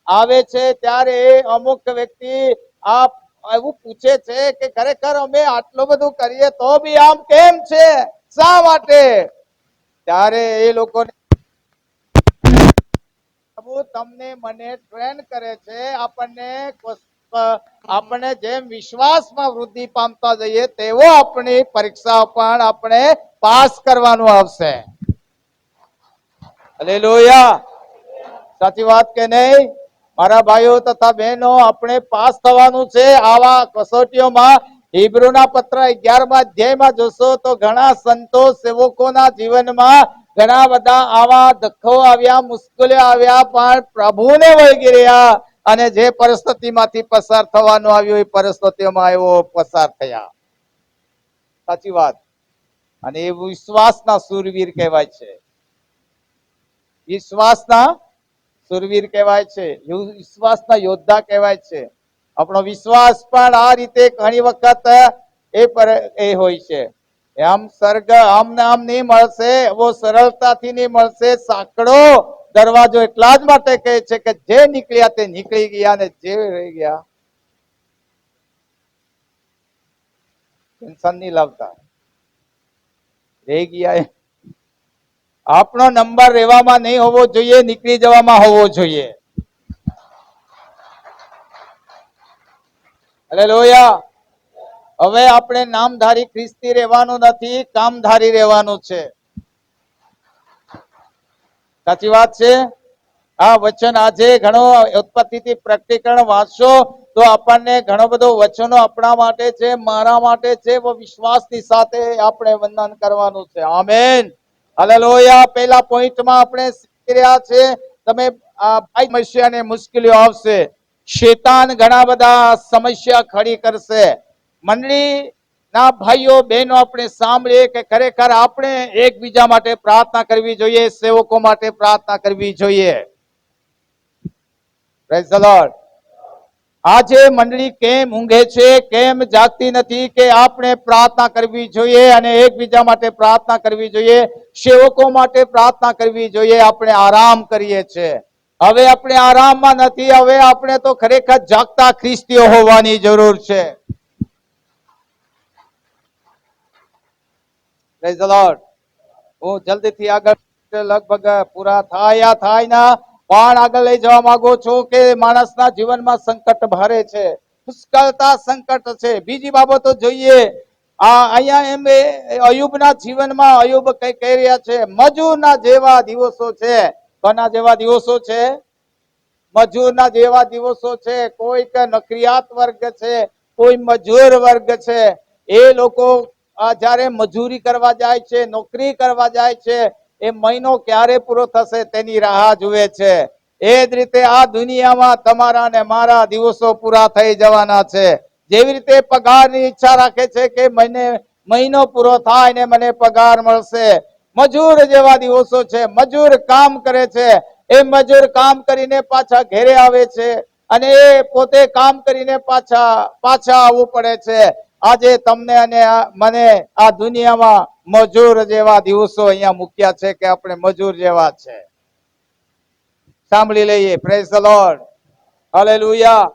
આવે છે. ત્યારે અમુક વ્યક્તિ આ એવું પૂછે છે કે ખરેખર અમે આટલું બધું કરીએ તો બી આમ કેમ છે? શા માટે? ત્યારે એ લોકોને તમને મને ટ્રેન કરે છે, આપણને જેમ વિશ્વાસમાં વૃદ્ધિ પામતા જઈએ તેવો આપણી પરીક્ષા પણ આપણે પાસ કરવાનું આવશે. હાલેલુયા, સાચી વાત કે નહીં? મારા ભાઈઓ તથા બહેનો, આપણે પાસ થવાનું છે આવા કસોટીઓમાં. હિબ્રુના પત્ર 11મા અધ્યાયમાં જોશો તો ઘણા સંતો સેવકોના જીવનમાં ઘણા બધા આવા દખો આવ્યા, મુશ્કેલીઓ આવ્યા, પણ પ્રભુને વળગી રહ્યા, અને જે પરિસ્થિતિમાંથી પસાર થવાનું આવ્યું એ પરિસ્થિતિઓમાં એવો પસાર થયા. સાચી વાત. અને એ વિશ્વાસના સુરવીર કહેવાય છે. વિશ્વાસના સુરવીર કહેવાય છે, વિશ્વાસના યોદ્ધા કહેવાય છે. આપણો વિશ્વાસ પણ આ રીતે ઘણી વખત એ હોય છે. આમ સ્વર્ગ આમને આમ નહીં મળશે, એવો સરળતાથી નહીં મળશે. સાંકડો દરવાજો એટલા જ માટે કહે છે કે જે નીકળ્યા તે નીકળી ગયા ને જે રહી ગયા ટેન્શન નહીં લાવતા, રહી ગયા. આપણો નંબર રહેવામાં નહીં હોવો જોઈએ, નીકળી જવામાં હોવો જોઈએ. હાલેલુયા. હવે આપણે નામધારી ખ્રિસ્તી રહેવાનું નથી, કામધારી રહેવાનું છે. સાચી વાત છે. આ વચન આજે ઘણો ઉત્પત્તિથી પ્રકટીકરણ વાંચશો તો આપણને ઘણો બધો વચનો આપણા માટે છે, મારા માટે છે. વિશ્વાસની સાથે આપણે વંદન કરવાનું છે. આમેન. હાલેલુયા. પહેલા પોઈન્ટમાં આપણે શીખી રહ્યા છે, તમે સમસ્યા અને મુશ્કેલીઓ આવશે, શેતાન ઘણા બધા સમસ્યા ખડી કરશે. મંડળી ના ભાઈઓ બહેનો આપણે સાંભળીએ કે ખરેખર આપણે એકબીજા માટે પ્રાર્થના કરવી જોઈએ, સેવકો માટે પ્રાર્થના કરવી જોઈએ. Praise the lord. આજે મંડળી કેમ ઊંઘે છે, કેમ જાગતી નથી કે આપણે પ્રાર્થના કરવી જોઈએ અને એકબીજા માટે પ્રાર્થના કરવી જોઈએ, સેવકો માટે પ્રાર્થના કરવી જોઈએ. આપણે આરામ કરીએ છીએ. હવે આપણે આરામમાં નથી, હવે આપણે તો ખરેખર જાગતા ખ્રિસ્તીઓ હોવાની જરૂર છે. Praise the lord. હું જલ્દીથી આગળ લગભગ પૂરા થાય ના પણ આગળ લઈ જવા માંગુ છું કે માણસના જીવનમાં સંકટ ભારે છે, પુષ્કળતા સંકટ છે. બીજી બાબતો જોઈએ. અહીંયા એમ અયુબના જીવનમાં અયુબ કઈ કહી રહ્યા છે, મજૂરના જેવા દિવસો છે. કોના જેવા દિવસો છે? મજૂરના જેવા દિવસો છે. કોઈક નોકરિયાત વર્ગ છે, કોઈ મજૂર વર્ગ છે. એ લોકો જ્યારે મજૂરી કરવા જાય છે, નોકરી કરવા જાય છે, એ મહિનો ક્યારે પૂરો થશે તેની રાહ જુએ છે. એ જ રીતે આ દુનિયામાં તમારા ને મારા દિવસો પૂરા થઈ જવાના છે. જેવી રીતે પગારની ઈચ્છા રાખે છે કે મહિનો પૂરો થાય ને મને પગાર મળશે, મજૂર જેવા દિવસો છે. મજૂર કામ કરે છે, એ મજૂર કામ કરીને પાછા ઘરે આવે છે અને એ પોતે કામ કરીને પાછા આવવું પડે છે. આજે તમને અને મને આ દુનિયામાં મજૂર જેવા દિવસો અહીંયા મૂક્યા છે કે આપણે મજૂર જેવા છે. સાંભળી લઈએ. Praise the lord. Hallelujah.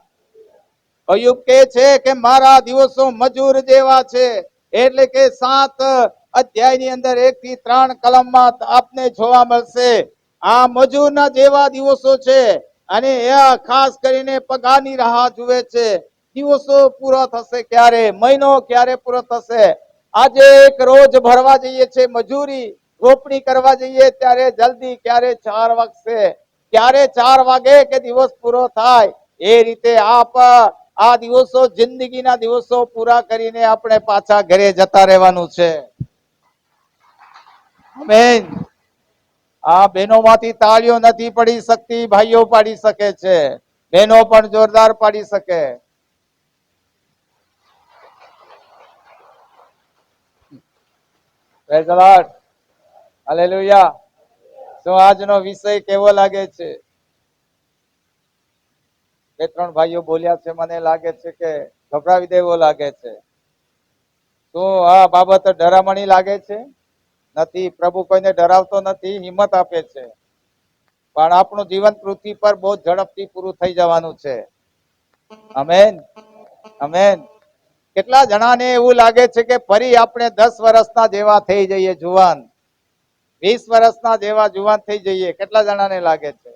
Ayub કહે છે કે મારા દિવસો મજૂર જેવા છે. એટલે કે 7 અધ્યાયની અંદર 1 થી 3 કલમમાં આપને જોવા મળશે. આ મજૂરના જેવા દિવસો છે અને એ ખાસ કરીને પગારની રાહ જુએ છે. દિવસો પૂરો થશે ક્યારે, મહિનો ક્યારે પૂરો થશે. આજે એક રોજ ભરવા જઈએ છે મજૂરી, રોપણી કરવા જઈએ ત્યારે જલ્દી ક્યારે 4 વાગશે, ક્યારે 4 વાગે કે દિવસ પૂરો થાય. એ રીતે આ દિવસો જિંદગીના દિવસો પૂરા કરીને આપણે પાછા ઘરે જતા રહેવાનું છે. આમેન. આ બહેનો માંથી તાળીઓ નથી પડી શકતી, ભાઈઓ પાડી શકે છે. બહેનો પણ જોરદાર પાડી શકે. Praise the lord. હાલેલુયા. શું આજનો વિષય કેવો લાગે છે? 2-3 ભાઈઓ બોલ્યા છે, મને લાગે છે કે ગભરાવી દેવો લાગે છે. તો આ બાબત ડરામણી લાગે છે? નથી. પ્રભુ કોઈને ડરાવતો નથી, હિંમત આપે છે. પણ આપણું જીવન પૃથ્વી પર બહુ ઝડપથી પૂરું થઈ જવાનું છે. આમેન. આમેન. કેટલા જણાને એવું લાગે છે કે ફરી આપણે 10 વર્ષના જેવા થઈ જઈએ, જુવાન, 20 વર્ષના જેવા જુવાન થઈ જઈએ? કેટલા જણાને લાગે છે?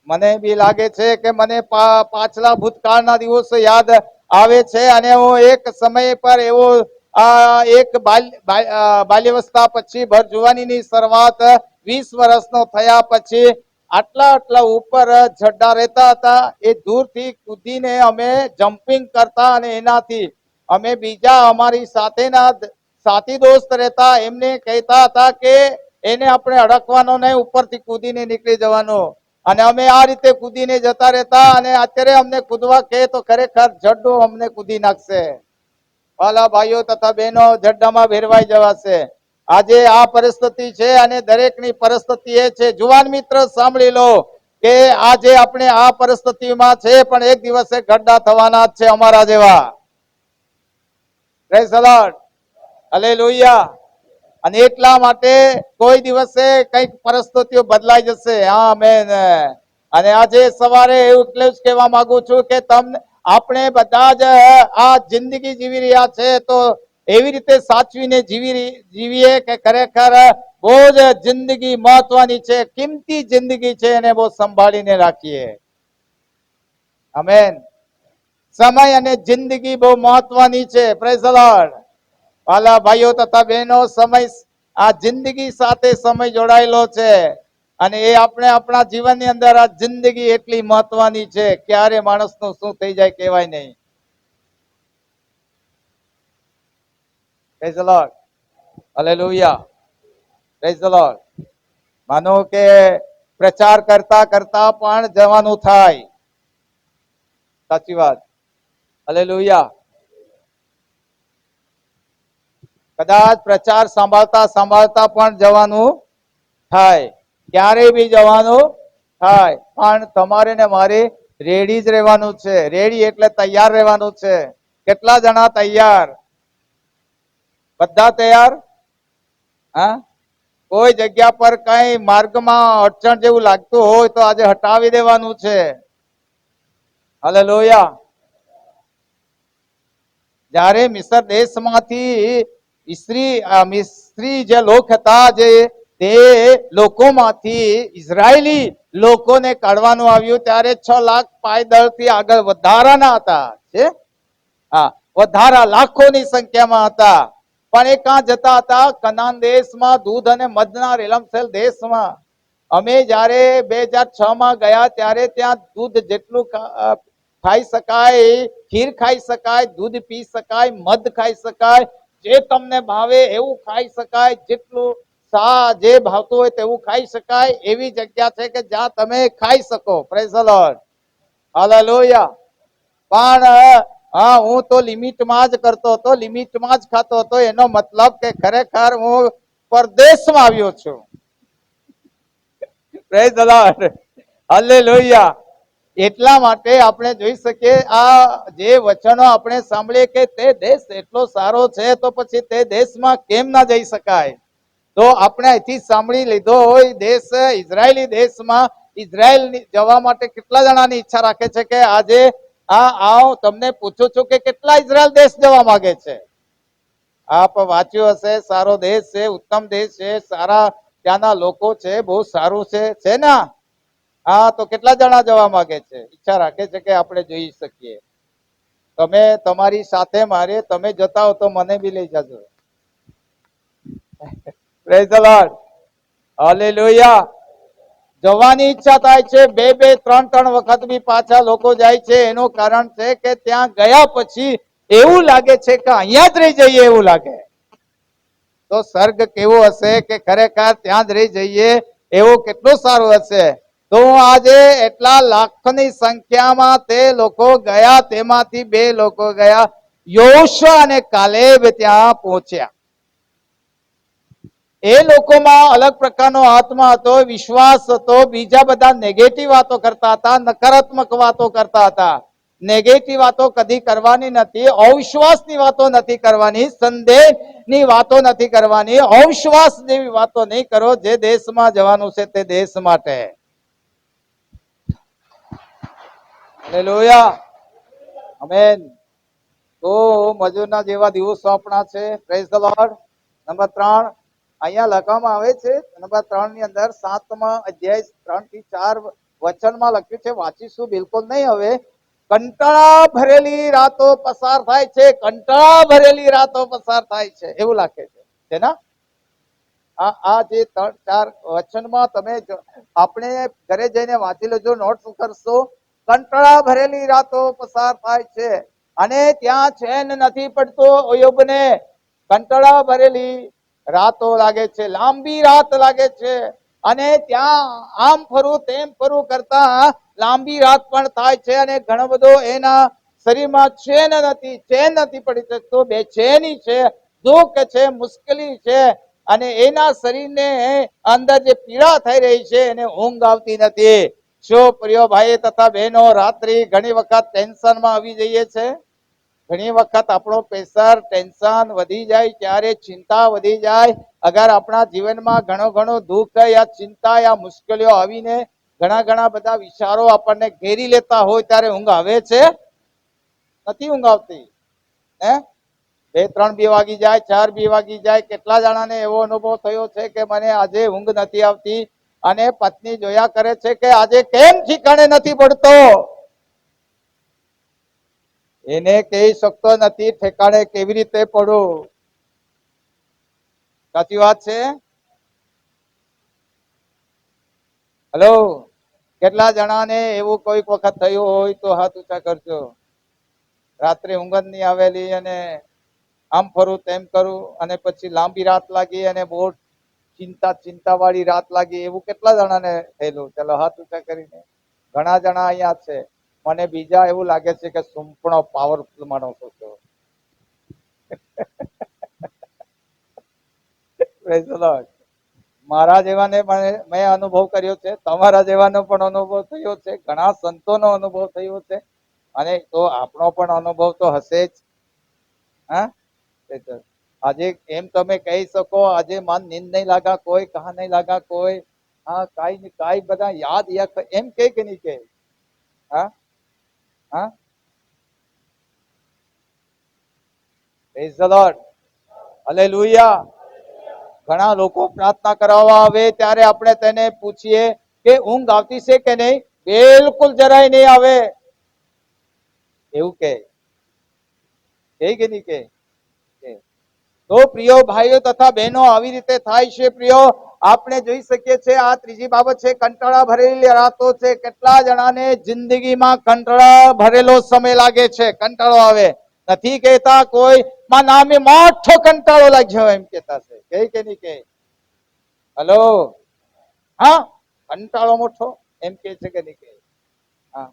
મને બી લાગે છે કે મને પાછલા ભૂતકાળના દિવસો યાદ આવે છે અને હું એક સમય પર એવો એક બાલ્યાવસ્થા પછી ભર જુવાનીની શરૂઆત 20 વર્ષનો થયા પછી આટલા ઉપર ઝડ્ડા રહેતા હતા. એ દૂરથી કૂદીને અમે જમ્પિંગ કરતા અને એનાથી અમે બીજા અમારી સાથેના સાથી દોસ્ત રહેતા એમને કહેતા હતા કે એને આપણે અડકવાનો નહીં, ઉપરથી કૂદીને નીકળી જવાનું. અને અમે આ રીતે કૂદીને જતા રહેતા અને અત્યારે અમને કૂદવા કહે તો ખરેખર જડ્ડો અમને કૂદી નાખશે. વાલા ભાઈઓ તથા બહેનો, જડ્ડામાં ભેરવાઈ જવાશે. આજે આ પરિસ્થિતિ છે અને દરેકની પરિસ્થિતિ એ છે. જુવાન મિત્ર સાંભળી લો કે આજે આપણે આ પરિસ્થિતિમાં છે, પણ એક દિવસે ગड्ढा થવાના જ છે અમારા જેવા. Praise the lord, hallelujah. અને એટલા માટે કોઈ દિવસે કઈક પરિસ્થિતિઓ બદલાઈ જશે. આમેન. અને આજે સવારે એવું એટલે જ કહેવા માંગુ છું કે તમને આપણે બધા જ આ જિંદગી જીવી રહ્યા છે, તો એવી રીતે સાચવીને જીવીએ કે ખરેખર બહુ જ જિંદગી મહત્વની છે, કિંમતી જિંદગી છે, એને બહુ સંભાળીને રાખીએ. આમેન. સમય અને જિંદગી બહુ મહત્વની છે. Praise the lord. વાલા ભાઈઓ તથા બહેનો, સમય આ જિંદગી સાથે સમય જોડાયેલો છે અને એ આપણે આપણા જીવનની અંદર આ જિંદગી એટલી મહત્વની છે, ક્યારે માણસનું શું થઈ જાય કહેવાય નહીં. Praise the lord, hallelujah. Praise the lord. માનો કે પ્રચાર કરતા કરતા પણ જવાનું થાય. સાચી વાત, હાલેલુયા. કદાચ પ્રચાર સાંભળતા સાંભળતા પણ જવાનું થાય, ક્યારે બી જવાનું થાય, પણ તમારે ને મારે રેડી જ રહેવાનું છે. રેડી એટલે તૈયાર રહેવાનું છે. કેટલા જણા તૈયાર? બધા તૈયાર? હા, કોઈ જગ્યા પર કઈ માર્ગમાં અડચણ જેવું લાગતું હોય તો આજે હટાવી દેવાનું છે. હાલેલુયા. જ્યારે મિસ્ર દેશમાંથી મિસ્રી જે લોક હતા, જે તે લોકોમાંથી ઇઝરાયેલી લોકોને કાઢવાનું આવ્યું, ત્યારે 6 લાખ પાયદળથી આગળ વધારાના હતા. છે હા, વધારા લાખોની સંખ્યામાં હતા. પણ એ ક્યાં જતા હતા? કનાન દેશમાં, દૂધ અને મધના રેલમસેલ દેશમાં. અમે જ્યારે 2006 માં ગયા ત્યારે ત્યાં દૂધ જેટલું ખાઈ શકાય, ખીર ખાઈ શકાય, દૂધ પી શકાય, મધ ખાઈ શકાય, જે તમને ભાવે એવું ખાઈ શકાય, જેટલું જે ભાવતું હોય તેવું ખાઈ શકાય, એવી જગ્યા છે કે જ્યાં તમે ખાઈ શકો. Praise the lord, hallelujah. પણ હા, હું તો લિમિટમાં જ કરતો હતો, લિમિટમાં જ ખાતો હતો. એનો મતલબ કે ખરેખર હું પરદેશમાં આવ્યો છું. Praise the lord, hallelujah. એટલા માટે આપણે જોઈ શકીએ, આ જે વચનો આપણે સાંભળીએ કે તે દેશ એટલો સારો છે, તો પછી તે દેશમાં કેમ ના જઈ શકાય? તો આપણે અહીંથી સાંભળી લીધો હોય, દેશ ઇઝરાયેલી દેશમાં ઇઝરાયલ જવા માટે કેટલા જણાની ઈચ્છા રાખે છે કે આજે આવ તમને પૂછું છું કે કેટલા ઇઝરાયલ દેશ જવા માંગે છે? આપ વાંચ્યું હશે, સારો દેશ છે, ઉત્તમ દેશ છે, સારા ત્યાંના લોકો છે, બહુ સારું છે ને? હા, તો કેટલા જણા જવા માંગે છે? ઈચ્છા રાખે છે કે આપણે જોઈ શકીએ. તમે તમારી સાથે મારે, તમે જતા હો તો મને બી લઈ જજો. Praise the lord, hallelujah. જવાની ઈચ્છા થાય છે, 2-2, 3-3 વખત બી પાછા લોકો જાય છે. એનું કારણ છે કે ત્યાં ગયા પછી એવું લાગે છે કે અહીંયા જ રહી જઈએ એવું લાગે. તો સ્વર્ગ કેવો હશે કે ખરેખર ત્યાં જ રહી જઈએ એવું કેટલું સારું હશે. તો આજે એટલા લાખની સંખ્યામાં તે લોકો ગયા, તેમાંથી 2 લોકો ગયા, યોશુઆ અને કાલેબ ત્યાં પહોંચ્યા. એ લોકોમાં અલગ પ્રકારનો આત્મા હતો, વિશ્વાસ હતો. બીજા બધા નેગેટિવ વાતો કરતા હતા, નકારાત્મક વાતો કરતા હતા. નેગેટિવ વાતો કદી કરવાની નથી, અવિશ્વાસની વાતો નથી કરવાની, સંદેહની વાતો નથી કરવાની, અવિશ્વાસ જેવી વાતો નહીં કરો. જે દેશમાં જવાનું છે તે દેશ માટે. Hallelujah, amen. તો મજૂરના જેવા દિવસો આપણા છે. Praise the lord. નંબર 3 અહીંયા લખવામાં આવે છે, નંબર 3 ની અંદર 7મા અધ્યાય 3 થી 4 વચનમાં લખ્યું છે. વાંચીશું બિલકુલ નહીં હવે. કંટાળા ભરેલી રાતો પસાર થાય છે, કંટાળા ભરેલી રાતો પસાર થાય છે એવું લાગે છે ને? આ જે 3-4 વચનમાં તમે આપણે ઘરે જઈને વાંચી લેજો, નોટ્સ કરશો. કંટાળા ભરેલી રાતો પસાર થાય છે અને ત્યાં ચેન નથી પડતો અયોબને. કંટાળા ભરેલી રાતો લાગે છે, લાંબી રાત લાગે છે, અને ત્યાં આમ ફરું તેમ ફરું કરતા લાંબી રાત પણ થાય છે. અને ઘણો બધો એના શરીરમાં ચેન નથી પડી શકતો, બેચેની છે, દુઃખ છે, મુશ્કેલી છે. અને એના શરીરને અંદર જે પીડા થઈ રહી છે એને ઊંઘ આવતી નથી. શું પ્રિય ભાઈ તથા બહેનો, રાત્રિ ઘણી વખત ટેન્શનમાં આવી જઈએ છે. ઘણી વખત આપણો પ્રેશર, ટેન્શન વધી જાય, ત્યારે ચિંતા વધી જાય. અગર આપણા જીવનમાં ઘણો દુઃખ યા ચિંતા યા મુશ્કેલીઓ આવીને ઘણા બધા વિચારો આપણને ઘેરી લેતા હોય ત્યારે ઊંઘ આવે છે? નથી ઊંઘ આવતી. હે 2-3 બી વાગી જાય, 4 બી વાગી જાય. કેટલા જણાને એવો અનુભવ થયો છે કે મને આજે ઊંઘ નથી આવતી, અને પત્ની જોયા કરે છે કે આજે કેમ ઠીકાણે નથી પડતો. એને કહી શકતો નથી ઠેકાણે કેવી રીતે પડું. સાચી વાત છે? હેલો, કેટલા જણાને એવું કોઈક વખત થયું હોય તો હાથ ઊંચા કરજો. રાત્રે ઊંઘ જ નહીં આવેલી અને આમ ફરું તેમ કરું, અને પછી લાંબી રાત લાગી અને બહુ ચિંતા વાળી રાત લાગી. એવું કેટલા જણાને થયેલું? ચલો હાથ ઊંચા કરીને. ઘણા જણા અહીંયા છે. મને બીજા એવું લાગે છે કે સંપૂર્ણ પાવરફુલ માણસો છો. Praise the Lord. મારા જેવાને મેં અનુભવ કર્યો છે, તમારા જેવાનો પણ અનુભવ થયો છે, ઘણા સંતોનો અનુભવ થયો છે, અને તો આપણો પણ અનુભવ તો હશે જ. હા, આજે એમ તમે કહી શકો આજે મન નીંદ નહીં લાગા કોઈ, કહા નહીં લાગા કોઈ. હા, કાઈ બધા યાદ એમ કે નહીં કે? હા હા, પ્રેઝ ધ લોર્ડ, હાલેલુયા. ઘણા લોકો પ્રાર્થના કરવા આવે ત્યારે આપણે તેને પૂછીએ કે ઊંઘ આવતી છે કે નહીં? બિલકુલ જરાય નહીં આવે એવું કે નહીં કે? તો પ્રિયો ભાઈઓ તથા બહેનો, આવી રીતે થાય છે. પ્રિયો, આપણે જોઈ શકીએ છીએ આ ત્રીજી બાબત છે, કંટાળા ભરેલી રાતો છે. કેટલા જણાને જિંદગીમાં કંટાળા ભરેલો સમય લાગે છે, કંટાળો આવે. નથી કહેતા કોઈ માં નામે મોટો કંટાળો લાગ્યો એમ કહેતા છે, કે નહીં કે? હલો, હા, કંટાળો મોટો એમ કે છે કે નહીં કે? હા,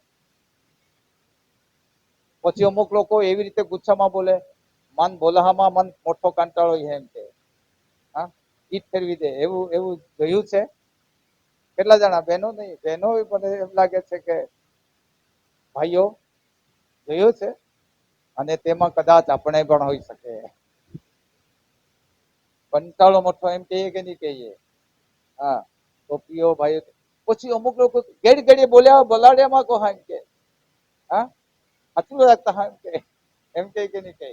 પછી અમુક લોકો એવી રીતે ગુસ્સામાં બોલે, મન બોલાહામાં મન મોટો કંટાળો એમ કે. હા, ઈટ ફેરવી દે. એવું જોયું છે? કેટલા જણા? બહેનો નહીં, બહેનો મને એમ લાગે છે કે ભાઈઓ જોયું છે, અને તેમાં કદાચ આપણે પણ હોઈ શકે. કંટાળો મોટો એમ કહીએ કે નહીં કહીએ? હા, તો પ્રિયો ભાઈઓ, પછી અમુક લોકો ઘડી બોલાડ્યામાં કહો એમ કે. હા, આટલું રાખતા એમ કે નહીં કે?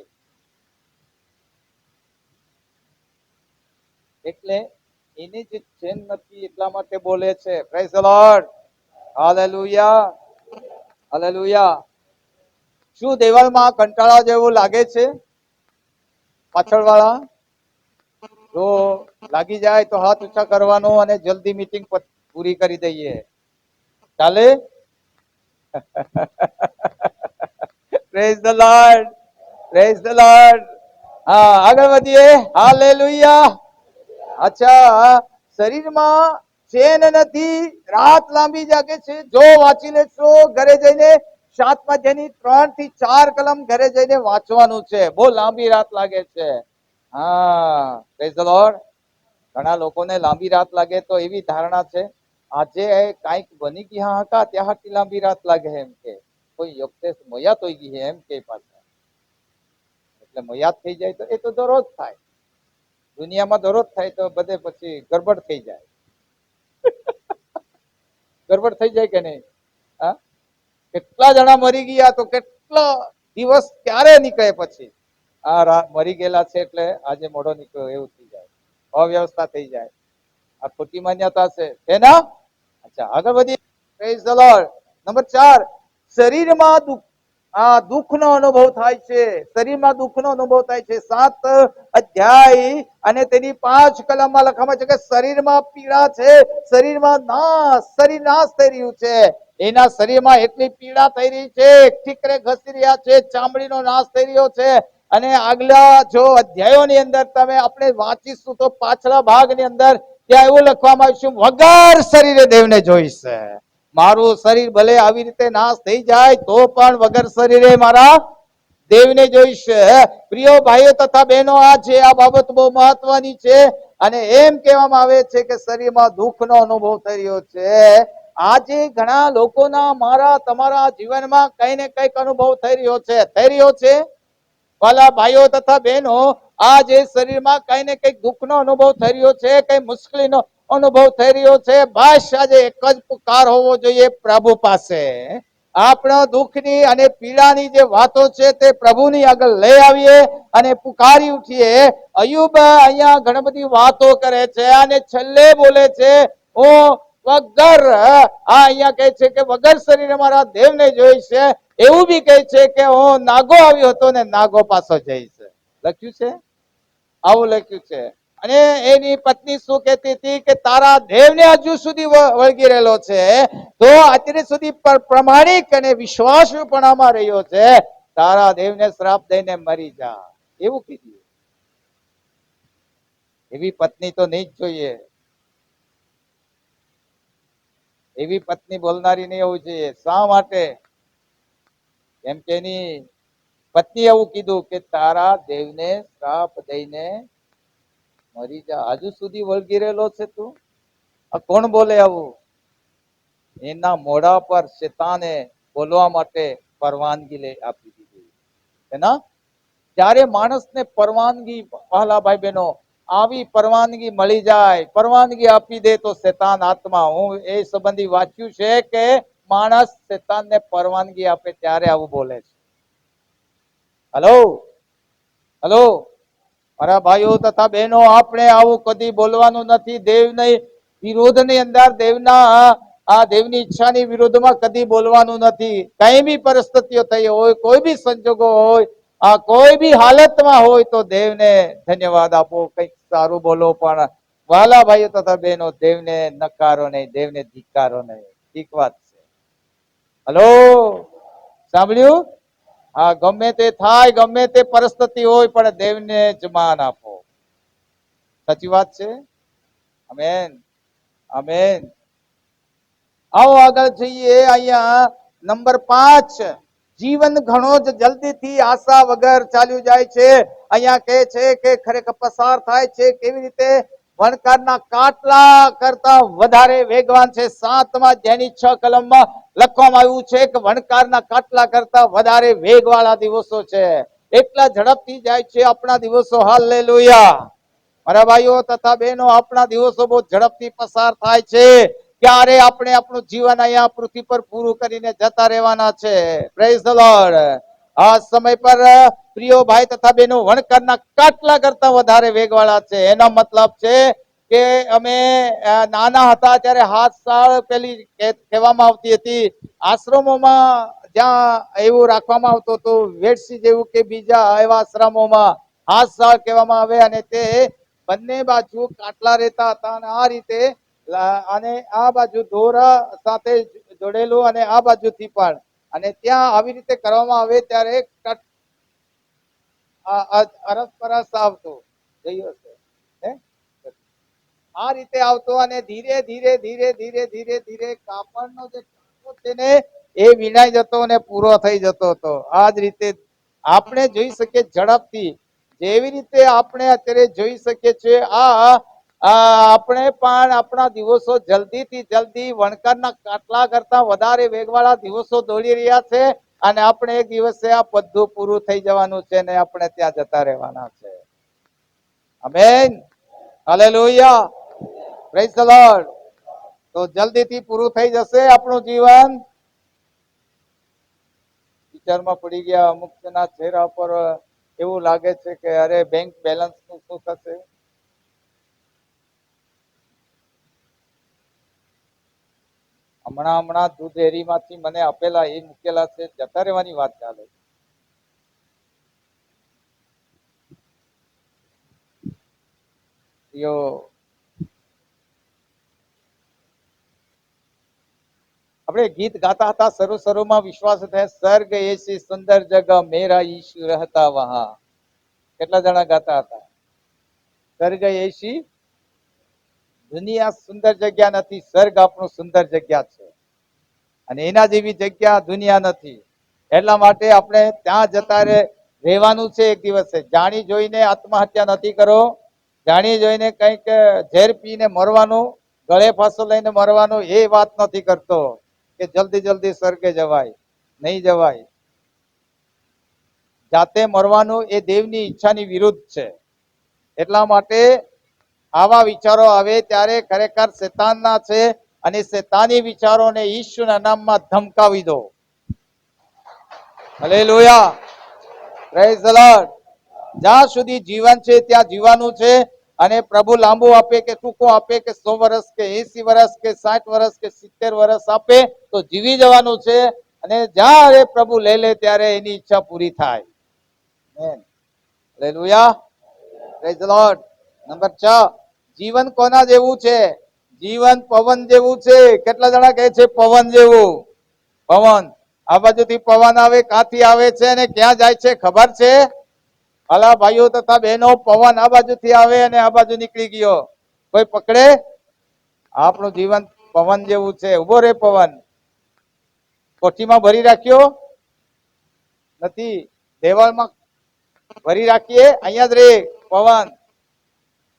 એટલે એની જે ચેન નથી એટલા માટે બોલે છે. Praise the lord, hallelujah, hallelujah. શું દેવાલમાં કંટાળા જેવું લાગે છે? પાછળ વાળા જો લાગી જાય તો હાથ ઊંચા કરવાનો અને જલ્દી મીટિંગ પૂરી કરી દઈએ. ચાલે? Praise the lord, praise the lord. હા, આગળ વધીએ. હાલેલુયા. અચ્છા, શરીરમાં ચેન નથી, રાત લાંબી જાગે છે. જો વાંચી લેશો ઘરે જઈને 7મા અધ્યાયની 3 થી 4 કલમ ઘરે જઈને વાંચવાનું છે. બહુ લાંબી રાત લાગે છે. હા, પ્રેઝ ધ લોર્ડ. ઘણા લોકોને લાંબી રાત લાગે તો એવી ધારણા છે આજે કાંઈક બની ગયા હતા ત્યાંથી લાંબી રાત લાગે એમ કે. કોઈ યોગેશ મોયાત હોઈ ગઈ એમ કે પાછા. એટલે મોયાત થઈ જાય તો એ તો દરરોજ થાય. દુનિયામાં દરરોજ થાય તો બધે પછી ગરબડ થઈ જાય. ગરબડ થઈ જાય કે નહીં? હા, કેટલા જણા મરી ગયા તો કેટલા દિવસ ક્યારે નીકળે પછી આ મરી ગયેલા છે એટલે આજે મોઢો નીકળ્યો એવું થઈ જાય, અવ્યવસ્થા થઈ જાય. આ ખોટી માન્યતા છે ને? અચ્છા, આગળ વધીએ. Praise the lord. નંબર 4, શરીરમાં દુઃખનો અનુભવ થાય છે. શરીરમાં દુઃખનો અનુભવ થાય છે. 7 અધ્યાય અને તેની 5 કલમમાં લખવામાં છે કે શરીરમાં પીડા છે, શરીર નાશ થઈ રહ્યું છે. એના શરીરમાં એટલી પીડા થઈ રહી છે, ઠીકરે ઘસી રહ્યા છે, ચામડીનો નાશ થઈ રહ્યો છે. અને આગલા જો અધ્યાયોની અંદર તમે આપણે વાંચીશું તો પાછલા ભાગની અંદર ત્યાં એવું લખવામાં આવ્યું, વગર શરીરે દેવને જોઈશે. મારું શરીર ભલે આવી રીતે નાશ થઈ જાય તો પણ વગર શરીરે મારા દેવને જોઈશે. પ્રિય ભાઈઓ તથા બહેનો, આ બાબત બહુ મહત્વની છે. અને એમ કહેવામાં આવે છે કે શરીરમાં દુઃખનો અનુભવ થઈ રહ્યો છે. આજે ઘણા લોકોના મારા તમારા જીવનમાં કઈ ને કઈક અનુભવ થઈ રહ્યો છે. વાલા ભાઈઓ તથા બહેનો, આ જે શરીરમાં કઈ ને કઈક દુઃખનો અનુભવ થઈ રહ્યો છે, કઈ મુશ્કેલીનો અનુભવ થઈ રહ્યો છે. બસ આજે એક જ પુકાર હોવો જોઈએ પ્રભુ પાસે. આપણા દુઃખની અને પીડાની જે વાતો છે તે પ્રભુની આગળ લઈ આવીએ અને પુકારી ઉઠીએ. અયુબ અહીંયા ઘણી બધી વાતો કરે છે અને છેલ્લે બોલે છે, હું વગર અહીંયા કહે છે કે વગર શરીરે મારા દેવને જોઈશ. એવું બી કહે છે કે હું નાગો આવ્યો હતો ને નાગો પાછો જઈશ. લખ્યું છે, આવું લખ્યું છે. અને એની પત્ની શું કહેતી હતી કે તારા દેવને હજુ સુધી વળગી રહેલો છે, તો અત્યાર સુધી પ્રમાણિક અને વિશ્વાસપણામાં રહ્યો છે. તારા દેવને શ્રાપ દઈને મરી જા, એવું કીધું. એવી પત્ની તો નહીં જ જોઈએ. એવી પત્ની બોલનારી નહીં હોવી જોઈએ. શા માટે? કેમ કે એની પત્ની એવું કીધું કે તારા દેવને શ્રાપ દઈને મરી જા. હજુ સુધી વળગી રહેલો છે તું? આ કોણ બોલે આવું? એના મોઢા પર શેતાને બોલવા માટે પરવાનગી આપી દીધી. એના જ્યારે માણસને પરવાનગી, પહેલા ભાઈ બહેનો, આવી પરવાનગી મળી જાય, પરવાનગી આપી દે તો શેતાન આત્મા, હું એ સંબંધી વાંચ્યું છે કે માણસ શેતાનને પરવાનગી આપે ત્યારે આવું બોલે છે. હલો હલો મારા ભાઈઓ તથા બહેનો, આપણે આવું કદી બોલવાનું નથી. દેવની વિરોધની અંદર, દેવની ઈચ્છાની વિરોધમાં કદી બોલવાનું નથી. કઈ બી પરિસ્થિતિઓ થઈ હોય, કોઈ બી સંજોગો હોય, કોઈ બી હાલતમાં હોય તો દેવને ધન્યવાદ આપો, કઈક સારું બોલો. પણ વાલા ભાઈઓ તથા બહેનો, દેવને નકારો નહીં, દેવને ધિક્કારો નહીં. ઠીક વાત છે. હલો, સાંભળ્યું? હા, ગમે તે થાય, ગમે તે પરિસ્થિતિ હોય, પણ દેવને જ માન આપો. સાચી વાત છે. Amen, amen. આવો આગળ જઈએ. અહીંયા નંબર 5, જીવન ઘણો જ જલ્દીથી આશા વગર ચાલ્યું જાય છે. અહીંયા કહે છે કે ખરેખર પસાર થાય છે કેવી રીતે? વણકારના કાટલા કરતા વધારે વેગવાન છે. 7મા અધ્યાયની 6 કલમમાં લખવામાં આવ્યું છે કે વણકારના કાટલા કરતા વધારે વેગવાળા દિવસો છે. એટલા ઝડપથી જાય છે આપણા દિવસો. હાલેલુયા. મારા ભાઈઓ તથા બહેનો, આપણા દિવસો બહુ ઝડપથી પસાર થાય છે. ક્યારે આપણે આપણું જીવન અહીંયા પૃથ્વી પર પૂરું કરીને જતા રહેવાના છે. Praise the lord. આ સમય પર પ્રિય ભાઈ તથા બહેનો, વણકરના કાટલા કરતા વધારે વેગવાળા છે. એનો મતલબ છે કે અમે નાના હતા ત્યારે 7 સાલ પેલી કહેવામાં આવતી હતી. આશ્રમોમાં જ્યાં એવું રાખવામાં આવતું હતું, વેડસી જેવું કે બીજા એવા આશ્રમોમાં 7 સાલ કહેવામાં આવે. અને તે બંને બાજુ કાટલા રહેતા હતા અને આ રીતે, અને આ બાજુ દોરા સાથે જોડેલું અને આ બાજુથી પણ, અને ત્યાં આવી રીતે કરવામાં આવે ત્યારે અરસપરસ આવતો જોયું હશે. આ રીતે આવતો અને ધીરે ધીરે ધીરે ધીરે ધીરે ધીરે કાપડનો જે કાપો છે ને એ વિનાઈ જતો અને પૂરો થઈ જતો હતો. આ જ રીતે આપણે જોઈ શકીએ ઝડપથી, જેવી રીતે આપણે અત્યારે જોઈ શકીએ છીએ. આપણે પણ આપણા દિવસો જલ્દીથી જલ્દી વણકરના કાટલા કરતા વધારે વેગવાળા દિવસો દોડી રહ્યા છે. અને આપણે એક દિવસે આ બધું પૂરું થઈ જવાનું છે ને આપણે ત્યાં જતા રહેવાના છે. Amen, hallelujah, praise the lord. તો જલ્દીથી પૂરું થઈ જશે આપણું જીવન. વિચારમાં પડી ગયા અમુક ના ચહેરા પર એવું લાગે છે કે અરે બેંક બેલેન્સ નું શું થશે? હમણાં દૂધ ડેરીમાંથી મને આપેલા એ મૂકેલા છે, જતા રહેવાની વાત ચાલે. આપણે ગીત ગાતા હતા શરૂમાં, વિશ્વાસ થાય સ્વર્ગ એસી સુંદર જગહ મેરા ઈશુ રહેતા વહા. કેટલા જણા ગાતા હતા? સ્વર્ગ એસી દુનિયા સુંદર જગ્યા નથી, સ્વર્ગ આપણું સુંદર જગ્યા છે. અને એના જેવી જગ્યા દુનિયા નથી. એટલા માટે આપણે ત્યાં જતા રહેવાનું છે એક દિવસે. જાણી જોઈને આત્મહત્યા નથી કરો. જાણી જોઈને કંઈક ઝેર પીને મરવાનું, ગળે ફાંસો લઈને મરવાનું, એ વાત નથી કરતો કે જલ્દી જલ્દી સ્વર્ગે જવાય, નહીં જવાય. જાતે મરવાનું એ દેવની ઈચ્છાની વિરુદ્ધ છે. એટલા માટે આવા વિચારો આવે ત્યારે ખરેખર શેતાનના છે, અને શેતાની વિચારોને ઈશ્વરના નામમાં ધમકાવી દો. Hallelujah, praise the lord. જ્યાં સુધી જીવન છે ત્યાં જીવવાનું છે, અને પ્રભુ લાંબુ આપે કે ટૂંકો આપે, કે 100 વર્ષ કે 80 વર્ષ કે 60 વર્ષ કે 70 વર્ષ આપે તો જીવી જવાનું છે. અને જ્યારે પ્રભુ લઈ લે ત્યારે એની ઈચ્છા પૂરી થાય. Hallelujah, praise the lord. Number 6, જીવન કોના જેવું છે? જીવન પવન જેવું છે. કેટલા જણા કહે છે પવન જેવું? પવન. આ બાજુથી પવન આવે, ક્યાંથી આવે છે અને ક્યાં જાય છે ખબર છે? અલા ભાઈઓ તથા બહેનો, પવન આ બાજુથી આવે અને આ બાજુ નીકળી ગયો, કોઈ પકડે? આપણું જીવન પવન જેવું છે. ઉભો રે પવન. કોઠીમાં ભરી રાખ્યો નથી, દેવાળમાં ભરી રાખીએ, અહીંયા જ રે પવન.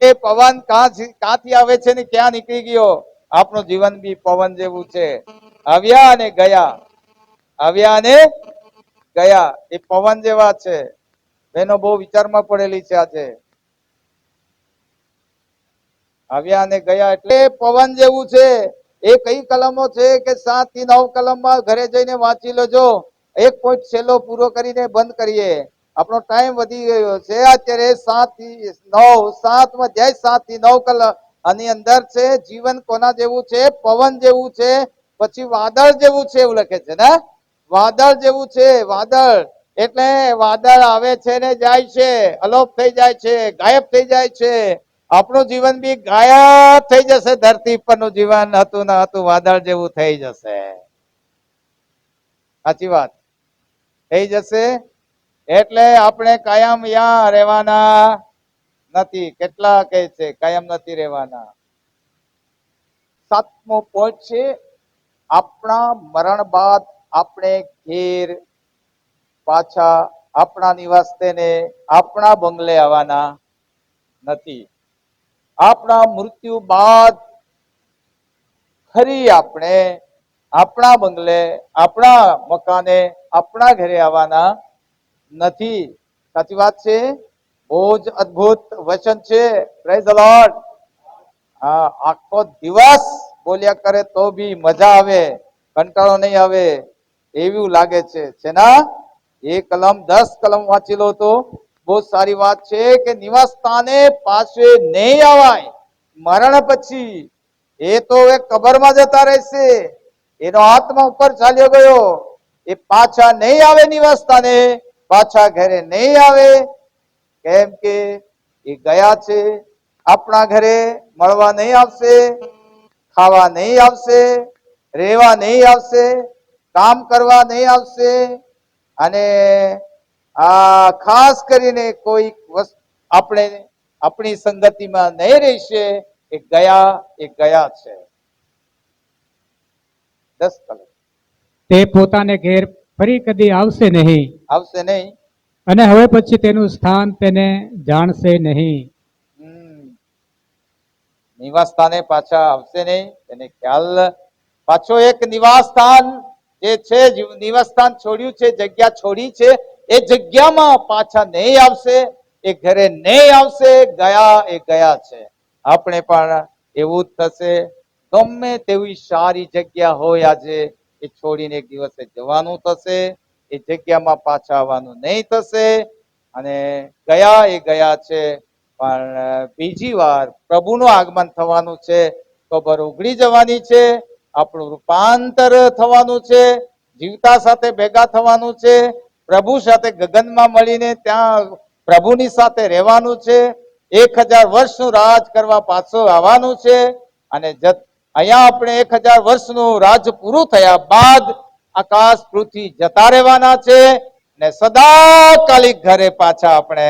એ પવન ક્યાંથી આવે છે ને ક્યાં નીકળી ગયો? આપણું જીવન બી પવન જેવું છે. આવ્યા અને ગયા, આવ્યા અને ગયા. એ પવન જેવા છે. બહેનો બહુ વિચારમાં પડેલી છે આજે. આવ્યા અને ગયા એટલે પવન જેવું છે. એ કઈ કલમો છે કે 7 થી 9 કલમમાં ઘરે જઈને વાંચી લેજો. એક પોઈન્ટ છેલ્લો પૂરો કરીને બંધ કરીએ. આપણો ટાઈમ વધી ગયો છે. અત્યારે 7 થી 9, 7 અધ્યાય 7 થી 9 કલમ આની અંદર છે. જીવન કોના જેવું છે? પવન જેવું છે. પછી વાદળ જેવું છે એવું લખે છે ને, વાદળ જેવું છે. વાદળ એટલે વાદળ આવે છે ને જાય છે, અલોપ થઈ જાય છે, ગાયબ થઈ જાય છે. આપણું જીવન બી ગાયબ થઈ જશે. ધરતી પરનું જીવન હતું ન હતું, વાદળ જેવું થઈ જશે. સાચી વાત, થઈ જશે. એટલે આપણે કાયમ યા રહેવાના નથી. કેટલા કહે છે કાયમ નથી રહેવાના? 7મો પોઈન્ટ છે, આપણા મરણ બાદ આપણે ઘેર પાછા આપણા નિવાસ તેને આપણા બંગલે આવવાના નથી. આપણા મૃત્યુ બાદ ફરી આપણે આપણા બંગલે, આપણા મકાને, આપણા ઘરે આવવાના નથી. સાચી વાત છે? બહુ જ અદ્ભુત વચન છે. Praise the lord. હા, આખો દિવસ બોલ્યા કરે તો બી મજા આવે, કંટાળો નહીં આવે એવું લાગે છે ના? એ કલમ 10 કલમ વાંચી લો તો બહુ સારી વાત છે કે નિવાસ સ્થાને પાછે નહીં આવાય. મરણ પછી એ તો હવે કબરમાં જતા રહેશે. એનો આત્મા ઉપર ચાલ્યો ગયો. એ પાછા નહીં આવે નિવાસ સ્થાને, પાછા ઘરે નહીં આવે. કેમ કે એ ગયા છે. આપણા ઘરે મળવા નહીં આવશે, ખાવા નહીં આવશે, રહેવા નહીં આવશે, કામ કરવા નહીં આવશે. અને આ ખાસ કરીને કોઈ આપણે આપણી સંગતિમાં નહીં રહેશે. એ ગયા છે. 10 કલમ. તે પોતાને ઘેર ફરી કદી આવશે નહીં, આવશે નહીં. અને હવે પછી તેનું સ્થાન તેને જાણશે નહીં. નિવાસ સ્થાને પાછા આવશે નહીં. એને ખ્યાલ પાછો એક નિવાસ સ્થાન જે છે, નિવાસ સ્થાન છોડ્યું છે, જગ્યા છોડી છે, એ જગ્યામાં પાછા નહીં આવશે. એ ઘરે નહીં આવશે. ગયા છે. આપણે પણ એવું જ થશે. ગમે તેવી સારી જગ્યા હોય આજે, એ છોડીને એક દિવસે જવાનું થશે. એ જગ્યામાં પાછા આવવાનું નહીં થશે. અને ગયા છે. પણ બીજી વાર પ્રભુનું આગમન થવાનું છે. કબર ઉઘડી જવાની છે. આપણું રૂપાંતર થવાનું છે. જીવતા સાથે ભેગા થવાનું છે. પ્રભુ સાથે ગગનમાં મળીને ત્યાં પ્રભુની સાથે રહેવાનું છે. 1000 વર્ષનું રાજ કરવા પાછો આવવાનું છે. અને અહીંયા આપણે 1000 વર્ષનું રાજ પૂરું થયા બાદ આકાશ પૃથ્વી જતા રહેવાના છે. ને સદાકાલિક ઘરે પાછા આપણે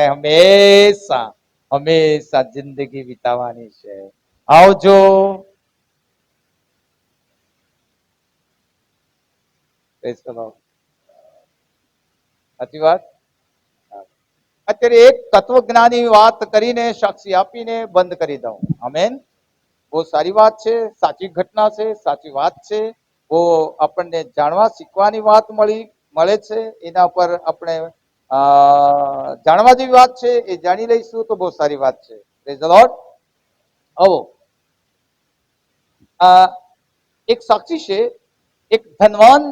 હંમેશા જિંદગી વિતાવવાની છે. આવજો. સાચી વાત. અત્યારે એક તત્વજ્ઞાની વાત કરીને સાક્ષી આપીને બંધ કરી દઉં. આમેન. બહુ સારી વાત છે, સાચી ઘટના છે, સાચી વાત છે. બહુ આપણને જાણવા શીખવાની વાત મળે છે. એના પર આપણે જાણવા જેવી વાત છે, એ જાણી લઈશું તો બહુ સારી વાત છે. Praise the Lord. આવો એક સાક્ષી છે, એક ધનવાન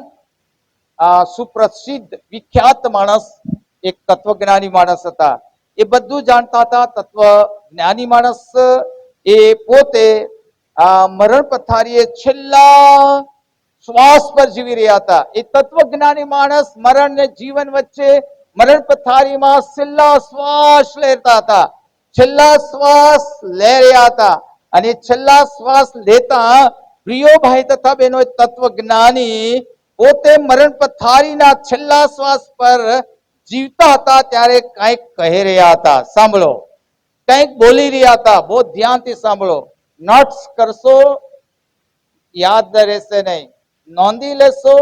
સુપ્રસિદ્ધ વિખ્યાત માણસ, એક તત્વજ્ઞાની માણસ હતા. એ બધું જાણતા હતા. તત્વજ્ઞાની માણસ એ પોતે મરણ પથારીએ છેલ્લા શ્વાસ પર જીવી રહ્યા હતા. એ તત્વજ્ઞાની માણસ મરણ ને જીવન વચ્ચે મરણ પથારીમાં છેલ્લા શ્વાસ લેતા હતા. છેલ્લા શ્વાસ લે રહ્યા હતા. અને છેલ્લા શ્વાસ લેતા પ્રિયો ભાઈ તથા બહેનો, તત્વજ્ઞાની પોતે મરણ પથારીના છેલ્લા શ્વાસ પર જીવતા હતા ત્યારે કંઈક કહી રહ્યા હતા. સાંભળો, કંઈક બોલી રહ્યા હતા. બહુ ધ્યાનથી સાંભળો. નોટ્સ કરશો, યાદ રહેશે નહીં. નોંધી લેશો,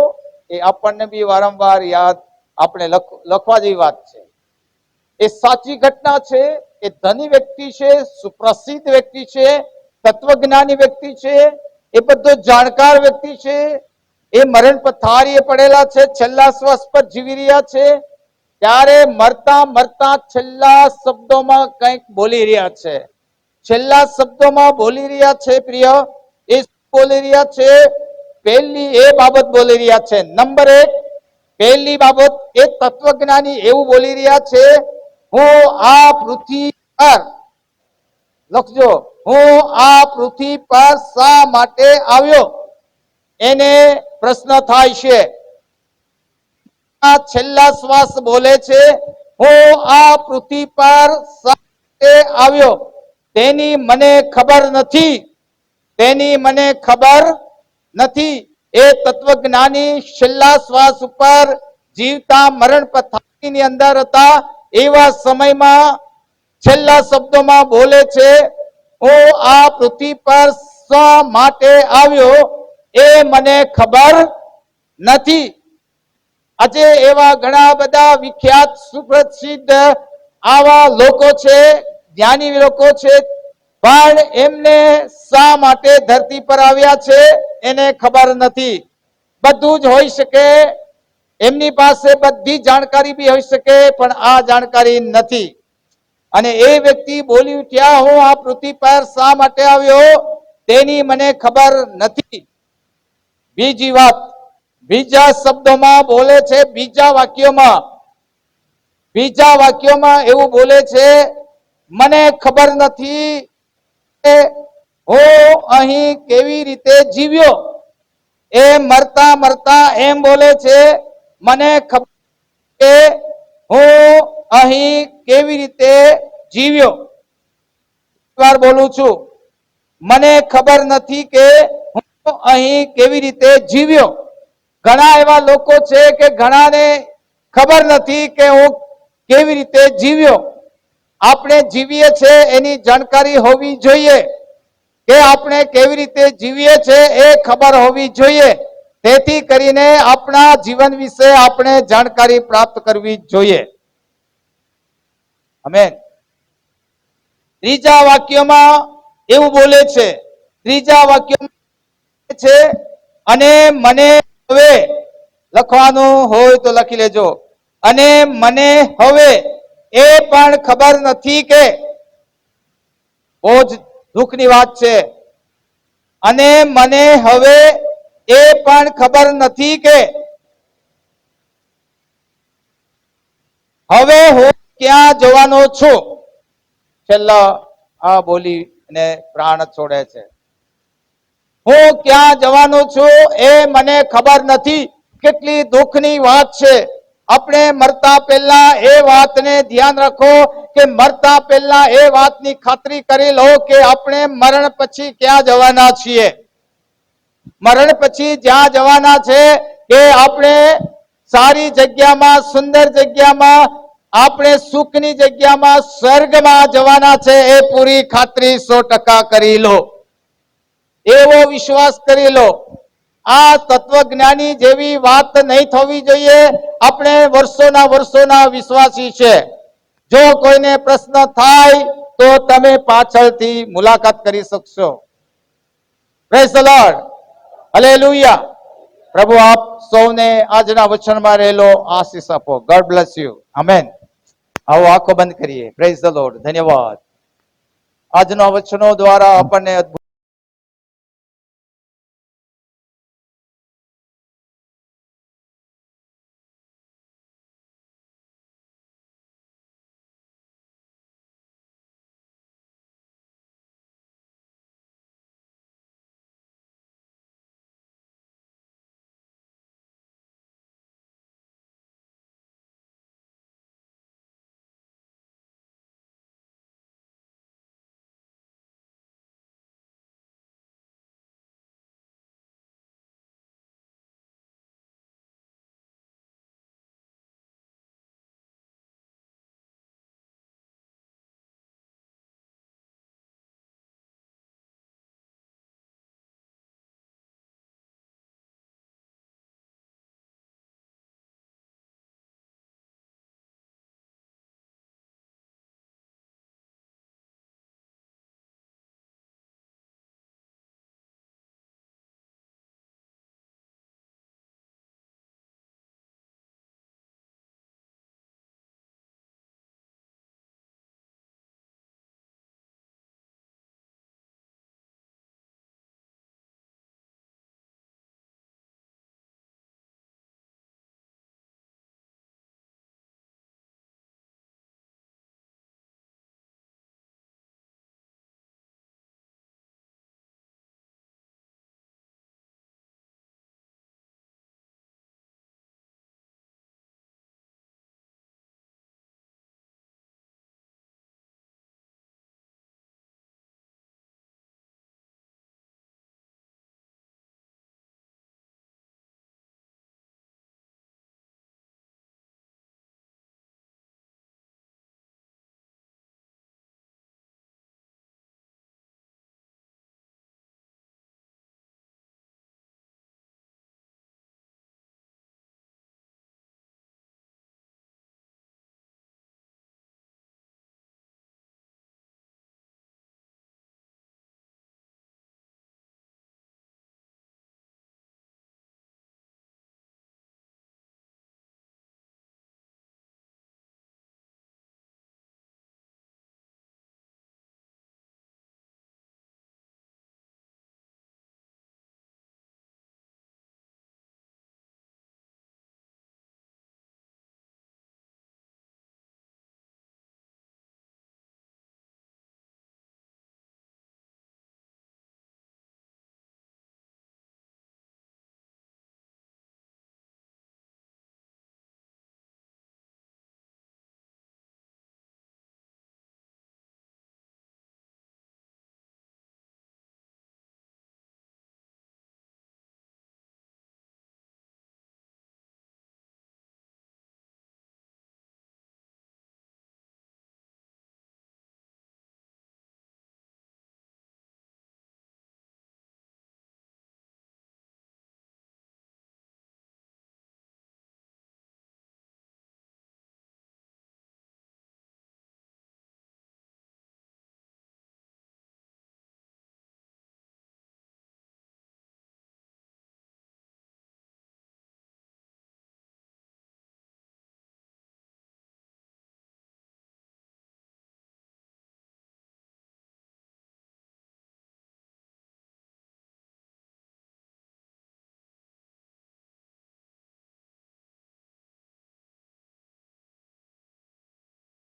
એ આપણને બી વારંવાર યાદ આપણે લખવા જેવી વાત છે. એ સાચી ઘટના છે. એ ધની વ્યક્તિ છે, સુપ્રસિદ્ધ વ્યક્તિ છે, તત્વજ્ઞાની વ્યક્તિ છે, એ બધો જાણકાર વ્યક્તિ છે. એ મરણ પથારીએ પડેલા છે, છેલ્લા શ્વાસ પર જીવી રહ્યા છે. ત્યારે મરતા મરતા છેલ્લા શબ્દોમાં કંઈક બોલી રહ્યા છે. છેલ્લા શબ્દોમાં બોલી રહ્યા છે પ્રિય, એ બોલી રહ્યા છે. પહેલી એ બાબત બોલી રહ્યા છે. નંબર 1, પહેલી બાબત, એ તત્વજ્ઞાની એવું બોલી રહ્યા છે, હું આ પૃથ્વી પર, લખજો, હું આ પૃથ્વી પર શા માટે આવ્યો? એને પ્રશ્ન થાય છે. છેલ્લા શ્વાસ બોલે છે, હું આ પૃથ્વી પર શા માટે આવ્યો? તેની મને ખબર નથી. તેની મને ખબર નથી. એ તત્વજ્ઞાની છેલ્લા શ્વાસ ઉપર જીવતા મરણ પથારીની અંદર હતા. એવા સમયમાં છેલ્લા શબ્દોમાં બોલે છે, હું આ પૃથ્વી પર શા માટે આવ્યો એ મને ખબર નથી. આજે એવા ઘણા બધા વિખ્યાત સુપ્રસિદ્ધ આવા લોકો છે, જ્ઞાની લોકો છે, પણ એમને શા માટે ધરતી પર આવ્યા છે એને ખબર નથી. બધું જ હોઈ શકે, એમની પાસે બધી જાણકારી બી હોઈ શકે, પણ આ જાણકારી નથી. અને એ વ્યક્તિ બોલી ઉઠ્યા, હું આ પૃથ્વી પર શા માટે આવ્યો તેની મને ખબર નથી. બીજી વાત, બીજા શબ્દોમાં બોલે છે, બીજા વાક્યોમાં એવું બોલે છે, મને ખબર નથી કે હું અહીં કેવી રીતે જીવ્યો. એ મરતા મરતા એમ બોલે છે, મને ખબર કે હું અહીં કેવી રીતે જીવ્યો. વાર બોલું છું, મને ખબર નથી કે હું અહીં કેવી રીતે જીવ્યો. ઘણા એવા લોકો છે કે ઘણાને ખબર નથી કે હું કેવી રીતે જીવ્યો. આપણે જીવીએ છે એની જાણકારી હોવી જોઈએ, કે આપણે કેવી રીતે જીવીએ છે એ ખબર હોવી જોઈએ. તેથી કરીને આપણા જીવન વિશે આપણે જાણકારી પ્રાપ્ત કરવી જોઈએ. આમેન. ત્રીજા વાક્યમાં એવું બોલે છે, ત્રીજા વાક્યમાં છે, અને મને હવે, લખવાનું હોય તો લખી લેજો, અને મને હવે એ પણ ખબર નથી કે, બહુ જ દુઃખની વાત છે, અને મને હવે એ પણ ખબર નથી કે હવે હું ક્યાં જવાનો છું. છેલ્લા આ બોલીને પ્રાણ છોડે છે. હું ક્યાં જવાનો છું એ મને ખબર નથી. કેટલી દુઃખની વાત છે. આપણે મરતા પહેલા એ વાતને ધ્યાન રાખો, કે મરતા પહેલા એ વાતની ખાતરી કરી લો કે આપણે મરણ પછી ક્યાં જવાના છીએ. મરણ પછી જ્યાં જવાના છે કે આપણે સારી જગ્યામાં, સુંદર જગ્યામાં, આપણે સુખની જગ્યામાં, સ્વર્ગમાં જવાના છે. એ પૂરી ખાતરી 100% કરી લો, એવો વિશ્વાસ કરી લો. આ તત્વજ્ઞાની જેવી વાત નહીં થવી જોઈએ. આપણે વર્ષોના વિશ્વાસી છે, જો કોઈને પ્રશ્ન થાય તો તમે પાછળથી મુલાકાત કરી શકશો. Praise the lord. હાલેલુયા. પ્રભુ આપ સૌને આજના વચનમાં રહેલો આશીષ આપો. God bless you. આમેન. આવો આંખો બંધ કરીએ. Praise the lord. ધન્યવાદ. આજના વચનો દ્વારા આપણને અદ્ભુત